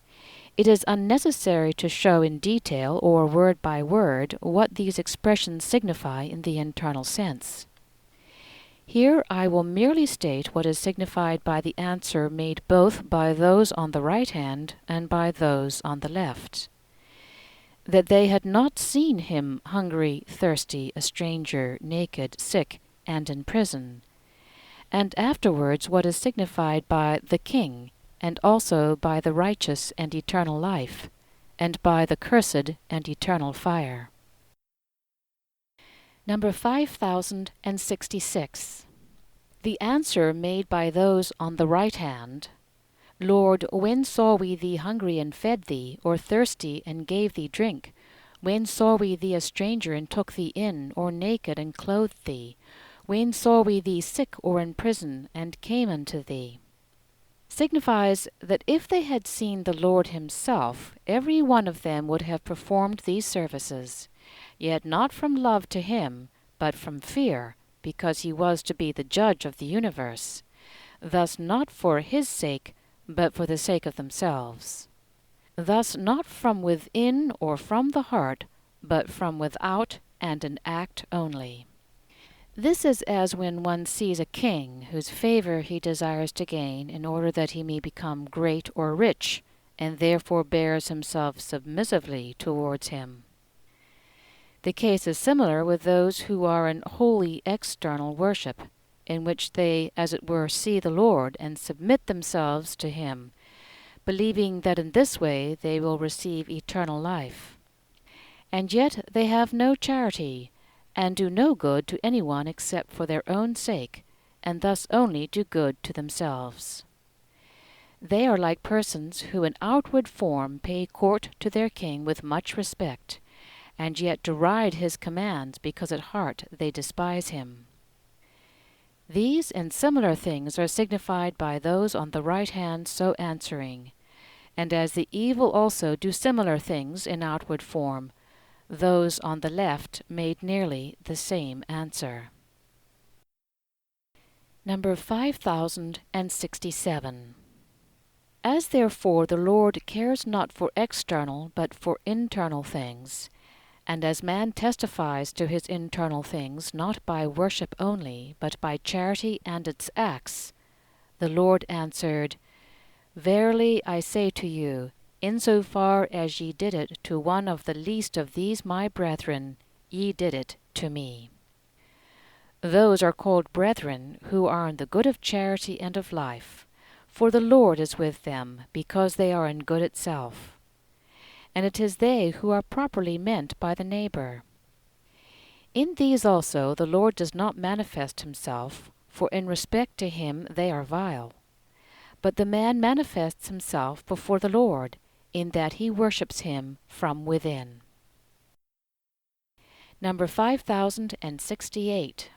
it is unnecessary to show in detail or word by word what these expressions signify in the internal sense. Here I will merely state what is signified by the answer made both by those on the right hand and by those on the left. That they had not seen him hungry, thirsty, a stranger, naked, sick, and in prison, and afterwards what is signified by the king, and also by the righteous and eternal life, and by the cursed and eternal fire. Number 5066. The answer made by those on the right hand, Lord, when saw we thee hungry and fed thee, or thirsty and gave thee drink? When saw we thee a stranger and took thee in, or naked and clothed thee? When saw we thee sick or in prison and came unto thee? Signifies that if they had seen the Lord himself, every one of them would have performed these services, yet not from love to him, but from fear, because he was to be the judge of the universe, thus not for his sake, but for the sake of themselves. Thus not from within or from the heart, but from without and an act only. This is as when one sees a king whose favor he desires to gain in order that he may become great or rich, and therefore bears himself submissively towards him. The case is similar with those who are in wholly external worship, in which they, as it were, see the Lord and submit themselves to him, believing that in this way they will receive eternal life. And yet they have no charity, and do no good to anyone except for their own sake, and thus only do good to themselves. They are like persons who in outward form pay court to their king with much respect, and yet deride his commands because at heart they despise him. These and similar things are signified by those on the right hand so answering, and as the evil also do similar things in outward form, those on the left made nearly the same answer. Number 5067. As therefore the Lord cares not for external but for internal things, and as man testifies to his internal things not by worship only, but by charity and its acts, the Lord answered, Verily I say to you, insofar as ye did it to one of the least of these my brethren, ye did it to me. Those are called brethren who are in the good of charity and of life, for the Lord is with them, because they are in good itself. And it is they who are properly meant by the neighbor. In these also the Lord does not manifest himself, for in respect to him they are vile. But the man manifests himself before the Lord, in that he worships him from within. Number 5068.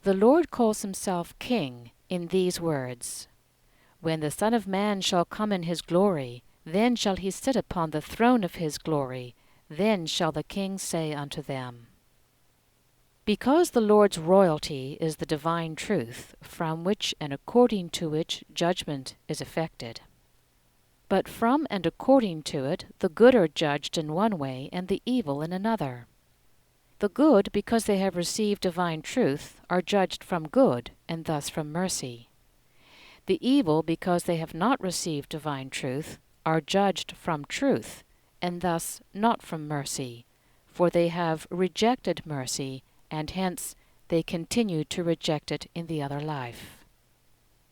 The Lord calls himself King in these words, When the Son of Man shall come in his glory, then shall he sit upon the throne of his glory, then shall the King say unto them. Because the Lord's royalty is the divine truth, from which and according to which judgment is effected. But from and according to it the good are judged in one way and the evil in another. The good, because they have received divine truth, are judged from good, and thus from mercy. The evil, because they have not received divine truth, are judged from truth, and thus not from mercy, for they have rejected mercy, and hence they continue to reject it in the other life.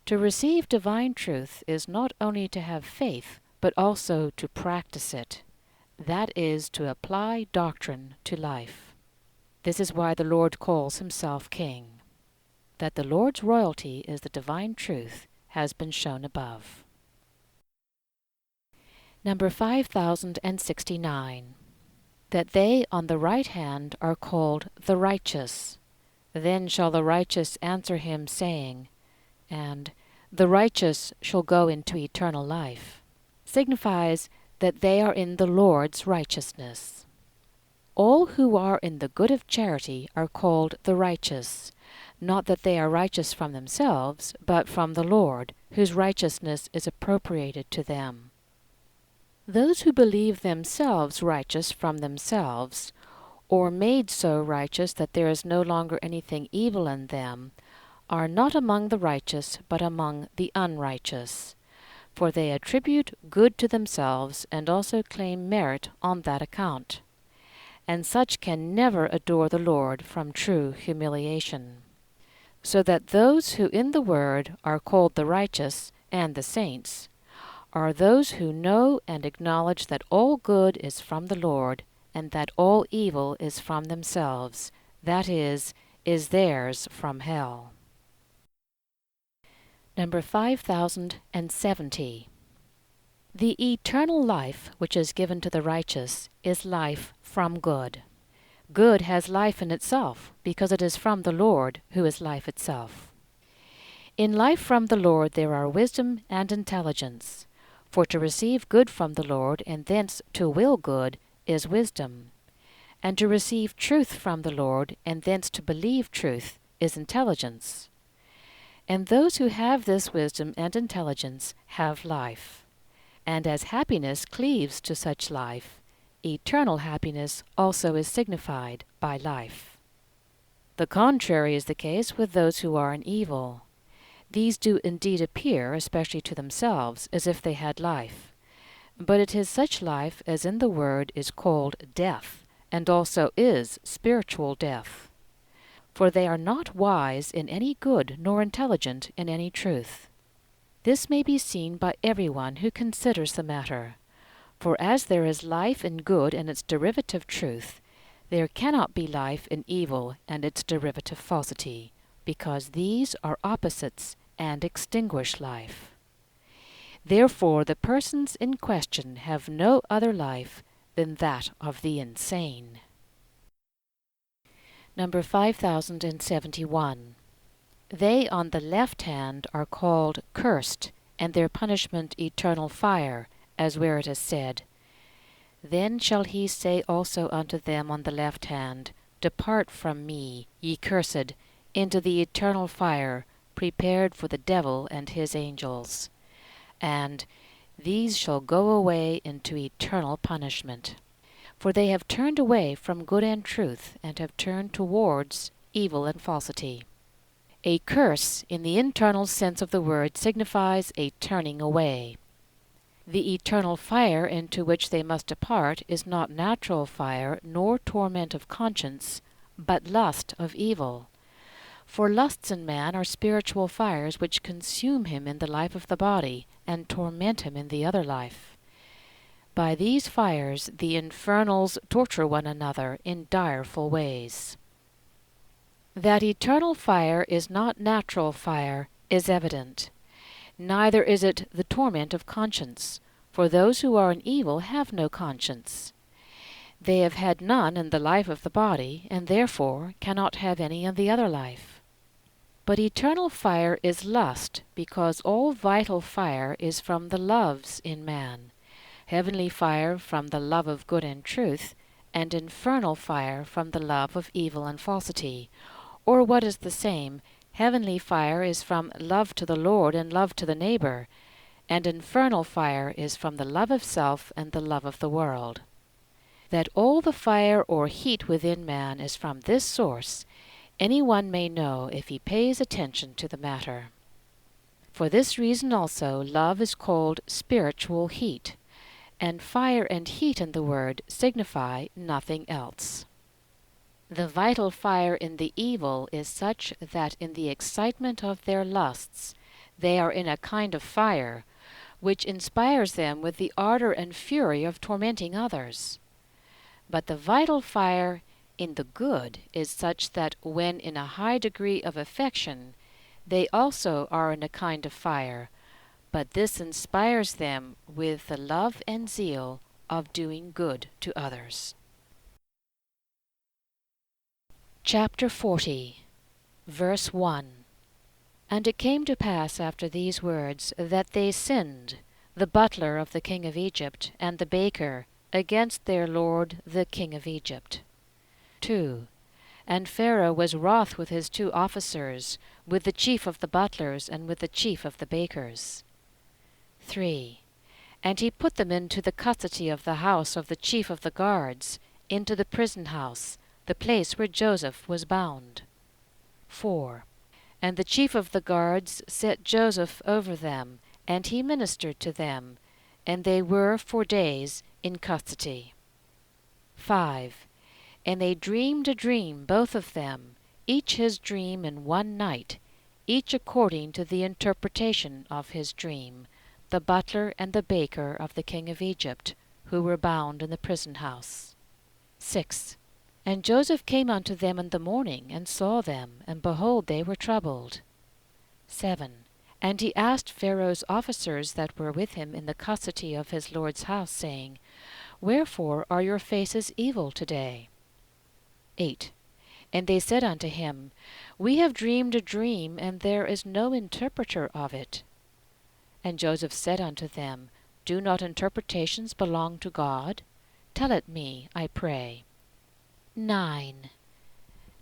To receive divine truth is not only to have faith, but also to practice it. That is, to apply doctrine to life. This is why the Lord calls himself King. That the Lord's royalty is the divine truth has been shown above. Number 5069. That they on the right hand are called the righteous. Then shall the righteous answer him, saying, and the righteous shall go into eternal life, signifies that they are in the Lord's righteousness. All who are in the good of charity are called the righteous, not that they are righteous from themselves, but from the Lord, whose righteousness is appropriated to them. Those who believe themselves righteous from themselves, or made so righteous that there is no longer anything evil in them, are not among the righteous, but among the unrighteous. For they attribute good to themselves, and also claim merit on that account. And such can never adore the Lord from true humiliation. So that those who in the word are called the righteous and the saints are those who know and acknowledge that all good is from the Lord, and that all evil is from themselves, that is theirs from hell. Number 5070. The eternal life which is given to the righteous is life from good. Good has life in itself, because it is from the Lord, who is life itself. In life from the Lord there are wisdom and intelligence. For to receive good from the Lord, and thence to will good, is wisdom. And to receive truth from the Lord, and thence to believe truth, is intelligence. And those who have this wisdom and intelligence have life. And as happiness cleaves to such life, eternal happiness also is signified by life. The contrary is the case with those who are in evil. These do indeed appear, especially to themselves, as if they had life. But it is such life as in the word is called death, and also is spiritual death. For they are not wise in any good, nor intelligent in any truth. This may be seen by everyone who considers the matter. For as there is life in good and its derivative truth, there cannot be life in evil and its derivative falsity, because these are opposites and extinguish life. Therefore the persons in question have no other life than that of the insane. Number 5071. They on the left hand are called cursed, and their punishment eternal fire, as where it is said, Then shall he say also unto them on the left hand, Depart from me, ye cursed, into the eternal fire, prepared for the devil and his angels. And these shall go away into eternal punishment. For they have turned away from good and truth, and have turned towards evil and falsity. A curse, in the internal sense of the word, signifies a turning away. The eternal fire into which they must depart is not natural fire, nor torment of conscience, but lust of evil. For lusts in man are spiritual fires which consume him in the life of the body, and torment him in the other life. By these fires the infernals torture one another in direful ways. That eternal fire is not natural fire is evident. Neither is it the torment of conscience, for those who are in evil have no conscience. They have had none in the life of the body, and therefore cannot have any in the other life. But eternal fire is lust, because all vital fire is from the loves in man, heavenly fire from the love of good and truth, and infernal fire from the love of evil and falsity. Or what is the same, heavenly fire is from love to the Lord and love to the neighbor, and infernal fire is from the love of self and the love of the world. That all the fire or heat within man is from this source, any one may know if he pays attention to the matter. For this reason also love is called spiritual heat, and fire and heat in the word signify nothing else. The vital fire in the evil is such that in the excitement of their lusts they are in a kind of fire, which inspires them with the ardor and fury of tormenting others. But the vital fire in the good is such that when in a high degree of affection, they also are in a kind of fire, but this inspires them with the love and zeal of doing good to others. Chapter 40. Verse 1. And it came to pass after these words that they sinned, the butler of the king of Egypt and the baker, against their lord the king of Egypt. 2. And Pharaoh was wroth with his 2 officers, with the chief of the butlers and with the chief of the bakers. 3. And he put them into the custody of the house of the chief of the guards, into the prison house, the place where Joseph was bound. 4. And the chief of the guards set Joseph over them, and he ministered to them, and they were for days in custody. 5. And they dreamed a dream, both of them, each his dream in one night, each according to the interpretation of his dream, the butler and the baker of the king of Egypt, who were bound in the prison house. 6. And Joseph came unto them in the morning, and saw them, and behold, they were troubled. 7. And he asked Pharaoh's officers that were with him in the custody of his lord's house, saying, Wherefore are your faces evil today? 8. And they said unto him, We have dreamed a dream, and there is no interpreter of it. And Joseph said unto them, Do not interpretations belong to God? Tell it me, I pray. 9.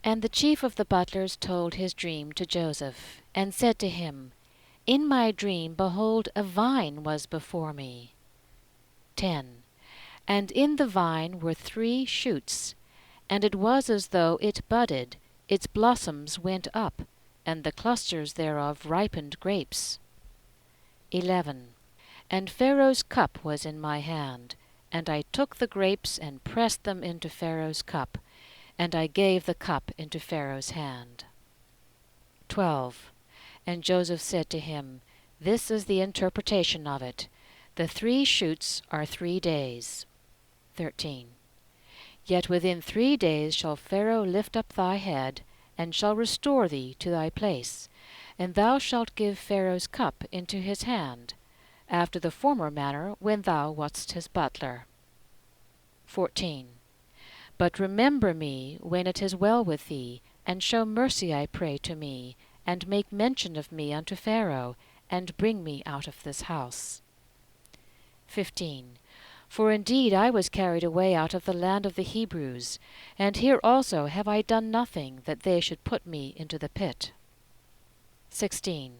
And the chief of the butlers told his dream to Joseph, and said to him, In my dream, behold, a vine was before me. 10. And in the vine were 3 shoots, and it was as though it budded, its blossoms went up, and the clusters thereof ripened grapes. 11. And Pharaoh's cup was in my hand, and I took the grapes and pressed them into Pharaoh's cup, and I gave the cup into Pharaoh's hand. 12. And Joseph said to him, This is the interpretation of it. The 3 shoots are 3 days. 13. Yet within 3 days shall Pharaoh lift up thy head, and shall restore thee to thy place, and thou shalt give Pharaoh's cup into his hand, after the former manner when thou wast his butler. 14. But remember me when it is well with thee, and show mercy, I pray, to me, and make mention of me unto Pharaoh, and bring me out of this house. 15. For indeed I was carried away out of the land of the Hebrews, and here also have I done nothing that they should put me into the pit. 16.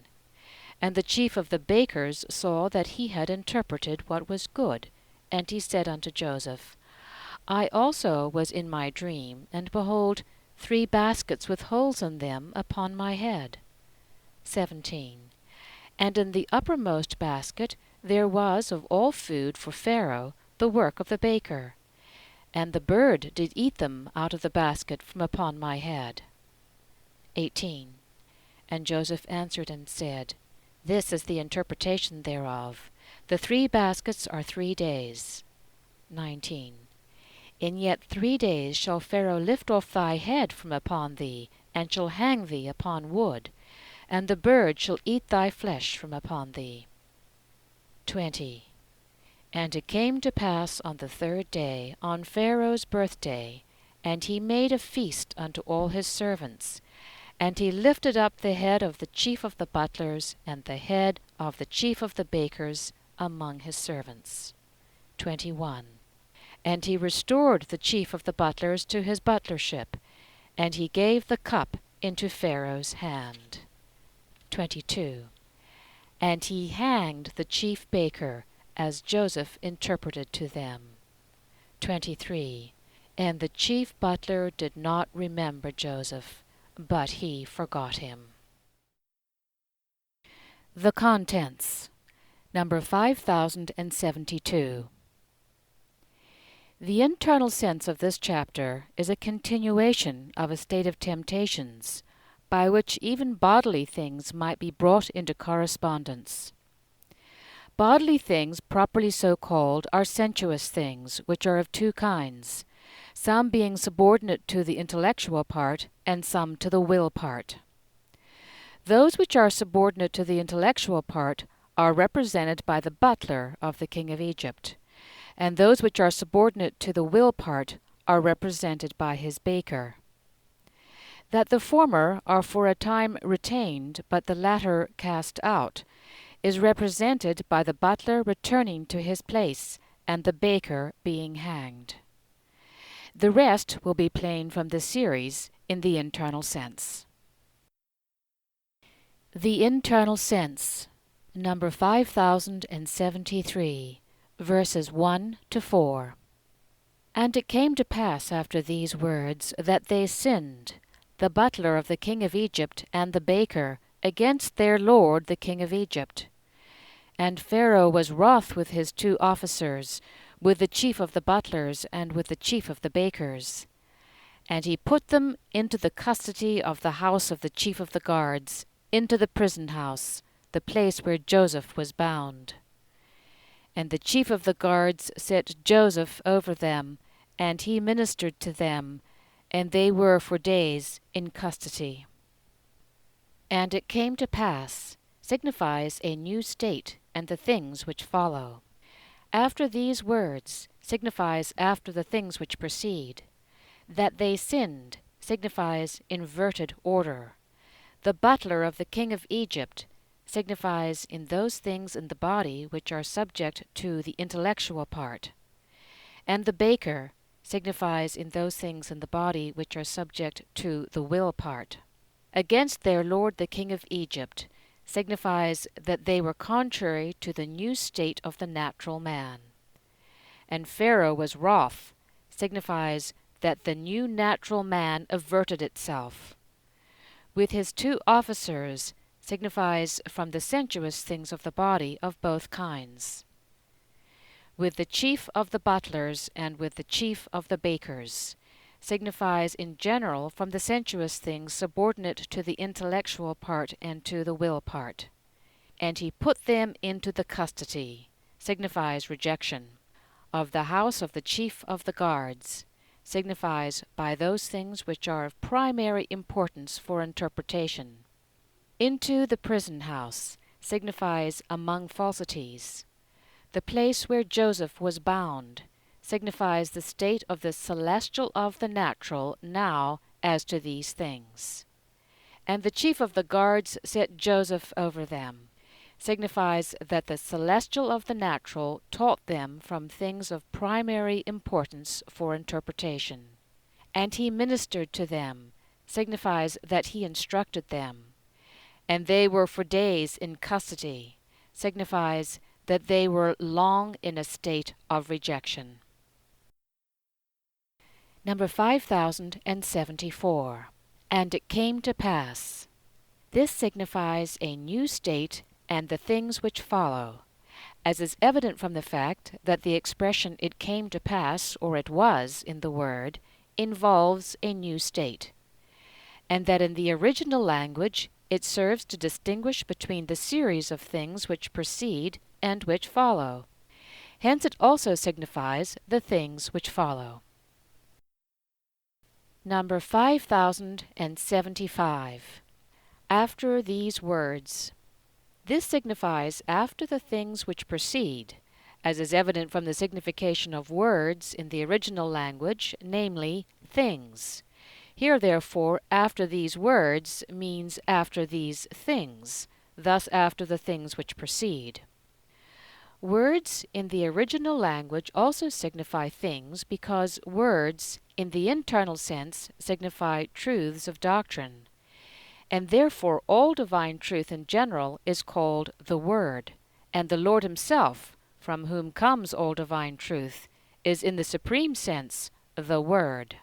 And the chief of the bakers saw that he had interpreted what was good, and he said unto Joseph, I also was in my dream, and behold, 3 baskets with holes in them upon my head. 17. And in the uppermost basket there was of all food for Pharaoh the work of the baker, and the bird did eat them out of the basket from upon my head. 18. And Joseph answered and said, This is the interpretation thereof. The 3 baskets are 3 days. 19. In yet 3 days shall Pharaoh lift off thy head from upon thee, and shall hang thee upon wood, and the bird shall eat thy flesh from upon thee. 20. And it came to pass on the 3rd day, on Pharaoh's birthday, and he made a feast unto all his servants, and he lifted up the head of the chief of the butlers, and the head of the chief of the bakers among his servants. 21. And he restored the chief of the butlers to his butlership, and he gave the cup into Pharaoh's hand. 22. And he hanged the chief baker, as Joseph interpreted to them. 23. And the chief butler did not remember Joseph, but he forgot him. The contents. Number 5072. The internal sense of this chapter is a continuation of a state of temptations, by which even bodily things might be brought into correspondence. Bodily things, properly so called, are sensuous things, which are of 2 kinds, some being subordinate to the intellectual part, and some to the will part. Those which are subordinate to the intellectual part are represented by the butler of the king of Egypt, and those which are subordinate to the will part are represented by his baker. That the former are for a time retained, but the latter cast out, is represented by the butler returning to his place and the baker being hanged. The rest will be plain from the series in the internal sense. The internal sense, number 5073, verses 1 to 4. And it came to pass after these words that they sinned, the butler of the king of Egypt and the baker, against their lord the king of Egypt. And Pharaoh was wroth with his 2 officers, with the chief of the butlers and with the chief of the bakers. And he put them into the custody of the house of the chief of the guards, into the prison house, the place where Joseph was bound. And the chief of the guards set Joseph over them, and he ministered to them, and they were for days in custody. And it came to pass, signifies a new state and the things which follow. After these words, signifies after the things which precede. That they sinned, signifies inverted order. The butler of the king of Egypt signifies in those things in the body which are subject to the intellectual part. And the baker signifies in those things in the body which are subject to the will part. Against their lord the king of Egypt signifies that they were contrary to the new state of the natural man. And Pharaoh was wroth signifies that the new natural man averted itself. With his 2 officers signifies from the sensuous things of the body of both kinds. With the chief of the butlers and with the chief of the bakers signifies in general from the sensuous things subordinate to the intellectual part and to the will part. And he put them into the custody, signifies rejection, of the house of the chief of the guards, signifies by those things which are of primary importance for interpretation. Into the prison house signifies among falsities. The place where Joseph was bound signifies the state of the celestial of the natural now as to these things. And the chief of the guards set Joseph over them, signifies that the celestial of the natural taught them from things of primary importance for interpretation. And he ministered to them, signifies that he instructed them. And they were for days in custody, signifies that they were long in a state of rejection. Number 5074. And it came to pass. This signifies a new state and the things which follow, as is evident from the fact that the expression "it came to pass" or "it was" in the word involves a new state, and that in the original language it serves to distinguish between the series of things which precede and which follow. Hence it also signifies the things which follow. Number 5075. After these words. This signifies after the things which precede, as is evident from the signification of words in the original language, namely, things. Here, therefore, after these words means after these things, thus after the things which precede. Words in the original language also signify things because words, in the internal sense, signify truths of doctrine. And therefore all divine truth in general is called the Word, and the Lord himself, from whom comes all divine truth, is in the supreme sense the Word.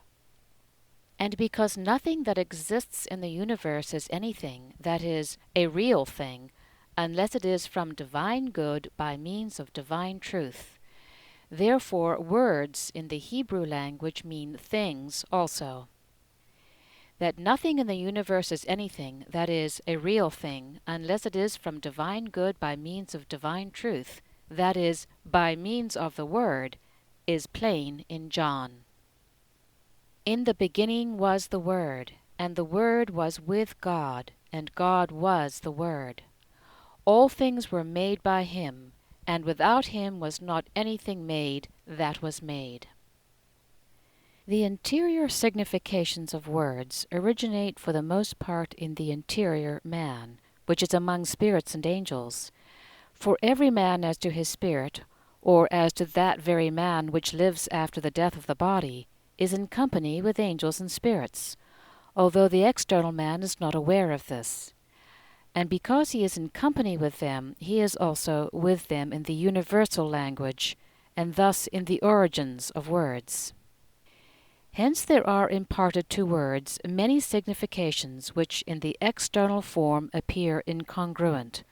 And because nothing that exists in the universe is anything, that is, a real thing, unless it is from divine good by means of divine truth, therefore words in the Hebrew language mean things also. That nothing in the universe is anything, that is, a real thing, unless it is from divine good by means of divine truth, that is, by means of the Word, is plain in John. In the beginning was the Word, and the Word was with God, and God was the Word. All things were made by him, and without him was not anything made that was made. The interior significations of words originate for the most part in the interior man, which is among spirits and angels. For every man as to his spirit, or as to that very man which lives after the death of the body, is in company with angels and spirits, although the external man is not aware of this. And because he is in company with them, he is also with them in the universal language, and thus in the origins of words. Hence there are imparted to words many significations which in the external form appear incongruent,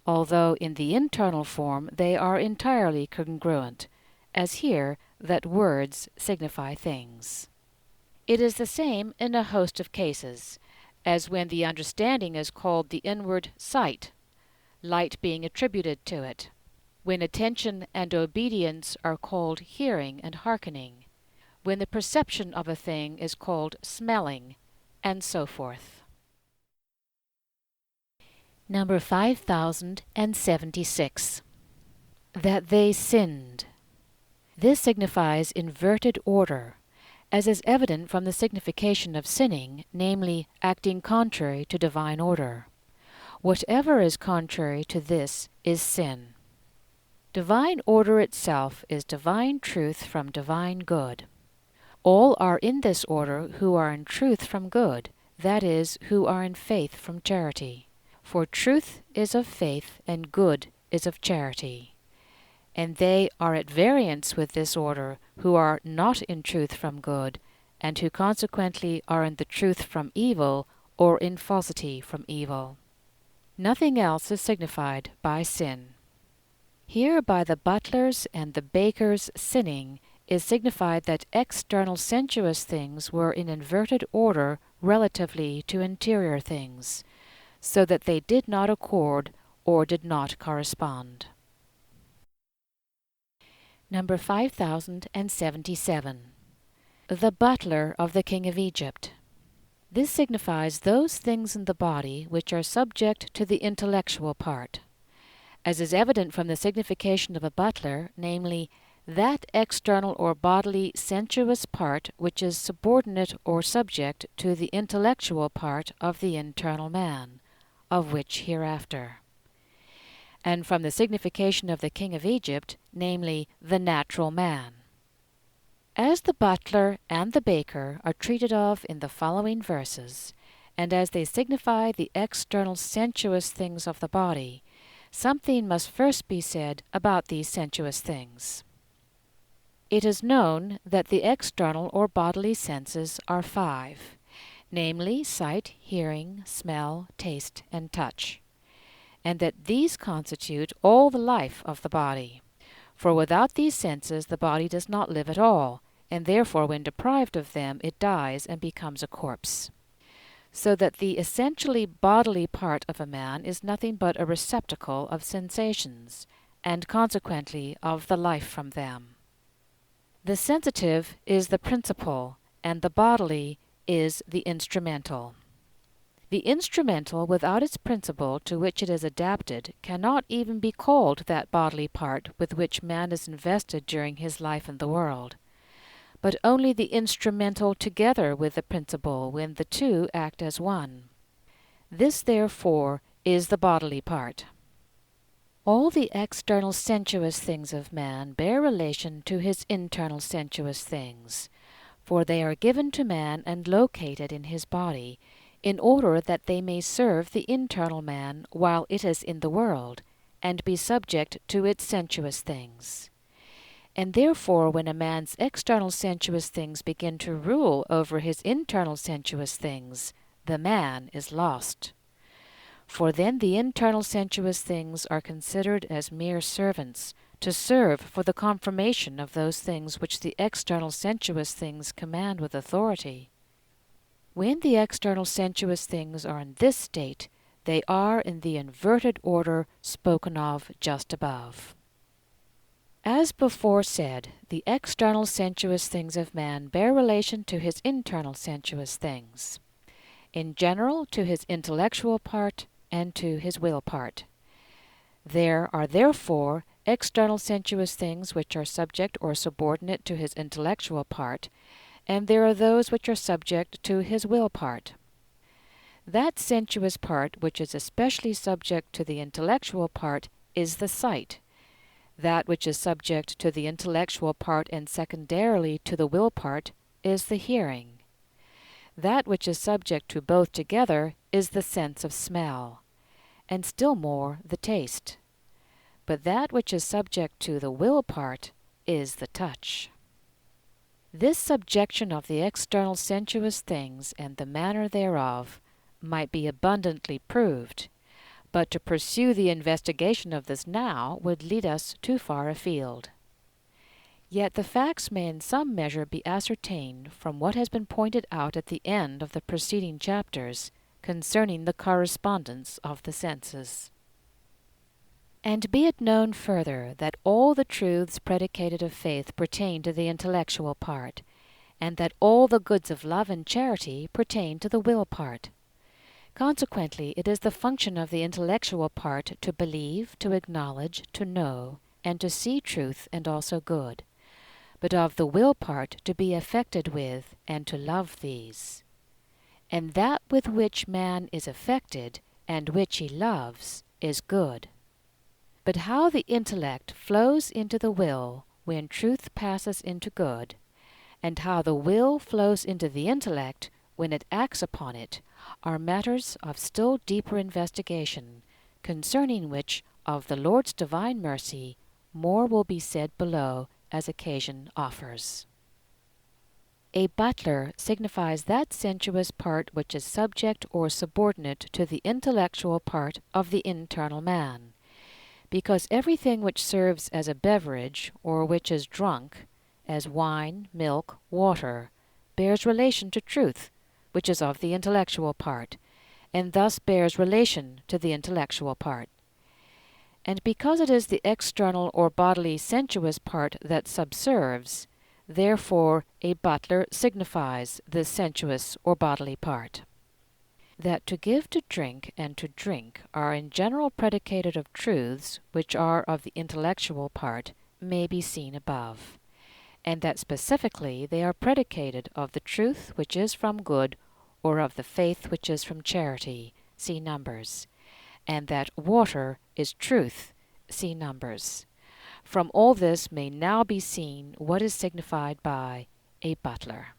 although in the internal form they are entirely congruent, as here that words signify things. It is the same in a host of cases, as when the understanding is called the inward sight, light being attributed to it, when attention and obedience are called hearing and hearkening, when the perception of a thing is called smelling, and so forth. Number 5076. That they sinned. This signifies inverted order, as is evident from the signification of sinning, namely, acting contrary to divine order. Whatever is contrary to this is sin. Divine order itself is divine truth from divine good. All are in this order who are in truth from good, that is, who are in faith from charity. For truth is of faith, and good is of charity. And they are at variance with this order who are not in truth from good, and who consequently are in the truth from evil, or in falsity from evil. Nothing else is signified by sin. Here by the butler's and the baker's sinning is signified that external sensuous things were in inverted order relatively to interior things, so that they did not accord or did not correspond. Number 5077. The butler of the king of Egypt. This signifies those things in the body which are subject to the intellectual part, as is evident from the signification of a butler, namely, that external or bodily sensuous part which is subordinate or subject to the intellectual part of the internal man, of which hereafter. And from the signification of the king of Egypt, namely, the natural man. As the butler and the baker are treated of in the following verses, and as they signify the external sensuous things of the body, something must first be said about these sensuous things. It is known that the external or bodily senses are 5, namely sight, hearing, smell, taste, and touch, and that these constitute all the life of the body. For without these senses the body does not live at all, and therefore when deprived of them it dies and becomes a corpse. So that the essentially bodily part of a man is nothing but a receptacle of sensations, and consequently of the life from them. The sensitive is the principal, and the bodily is the instrumental. The instrumental, without its principle to which it is adapted, cannot even be called that bodily part with which man is invested during his life in the world, but only the instrumental together with the principle when the two act as one. This, therefore, is the bodily part. All the external sensuous things of man bear relation to his internal sensuous things, for they are given to man and located in his body, in order that they may serve the internal man while it is in the world, and be subject to its sensuous things. And therefore when a man's external sensuous things begin to rule over his internal sensuous things, the man is lost. For then the internal sensuous things are considered as mere servants, to serve for the confirmation of those things which the external sensuous things command with authority. When the external sensuous things are in this state, they are in the inverted order spoken of just above. As before said, the external sensuous things of man bear relation to his internal sensuous things, in general to his intellectual part and to his will part. There are therefore external sensuous things which are subject or subordinate to his intellectual part, and there are those which are subject to his will part. That sensuous part which is especially subject to the intellectual part is the sight. That which is subject to the intellectual part and secondarily to the will part is the hearing. That which is subject to both together is the sense of smell, and still more the taste. But that which is subject to the will part is the touch. This subjection of the external sensuous things and the manner thereof might be abundantly proved, but to pursue the investigation of this now would lead us too far afield. Yet the facts may in some measure be ascertained from what has been pointed out at the end of the preceding chapters concerning the correspondence of the senses. And be it known further that all the truths predicated of faith pertain to the intellectual part, and that all the goods of love and charity pertain to the will part. Consequently, it is the function of the intellectual part to believe, to acknowledge, to know, and to see truth and also good, but of the will part to be affected with and to love these. And that with which man is affected, and which he loves, is good. But how the intellect flows into the will when truth passes into good, and how the will flows into the intellect when it acts upon it, are matters of still deeper investigation, concerning which, of the Lord's divine mercy, more will be said below as occasion offers. A butler signifies that sensuous part which is subject or subordinate to the intellectual part of the internal man, because everything which serves as a beverage, or which is drunk, as wine, milk, water, bears relation to truth, which is of the intellectual part, and thus bears relation to the intellectual part. And because it is the external or bodily sensuous part that subserves, therefore a butler signifies the sensuous or bodily part. That to give to drink and to drink are in general predicated of truths which are of the intellectual part may be seen above, and that specifically they are predicated of the truth which is from good, or of the faith which is from charity, see Numbers, and that water is truth, see Numbers. From all this may now be seen what is signified by a butler.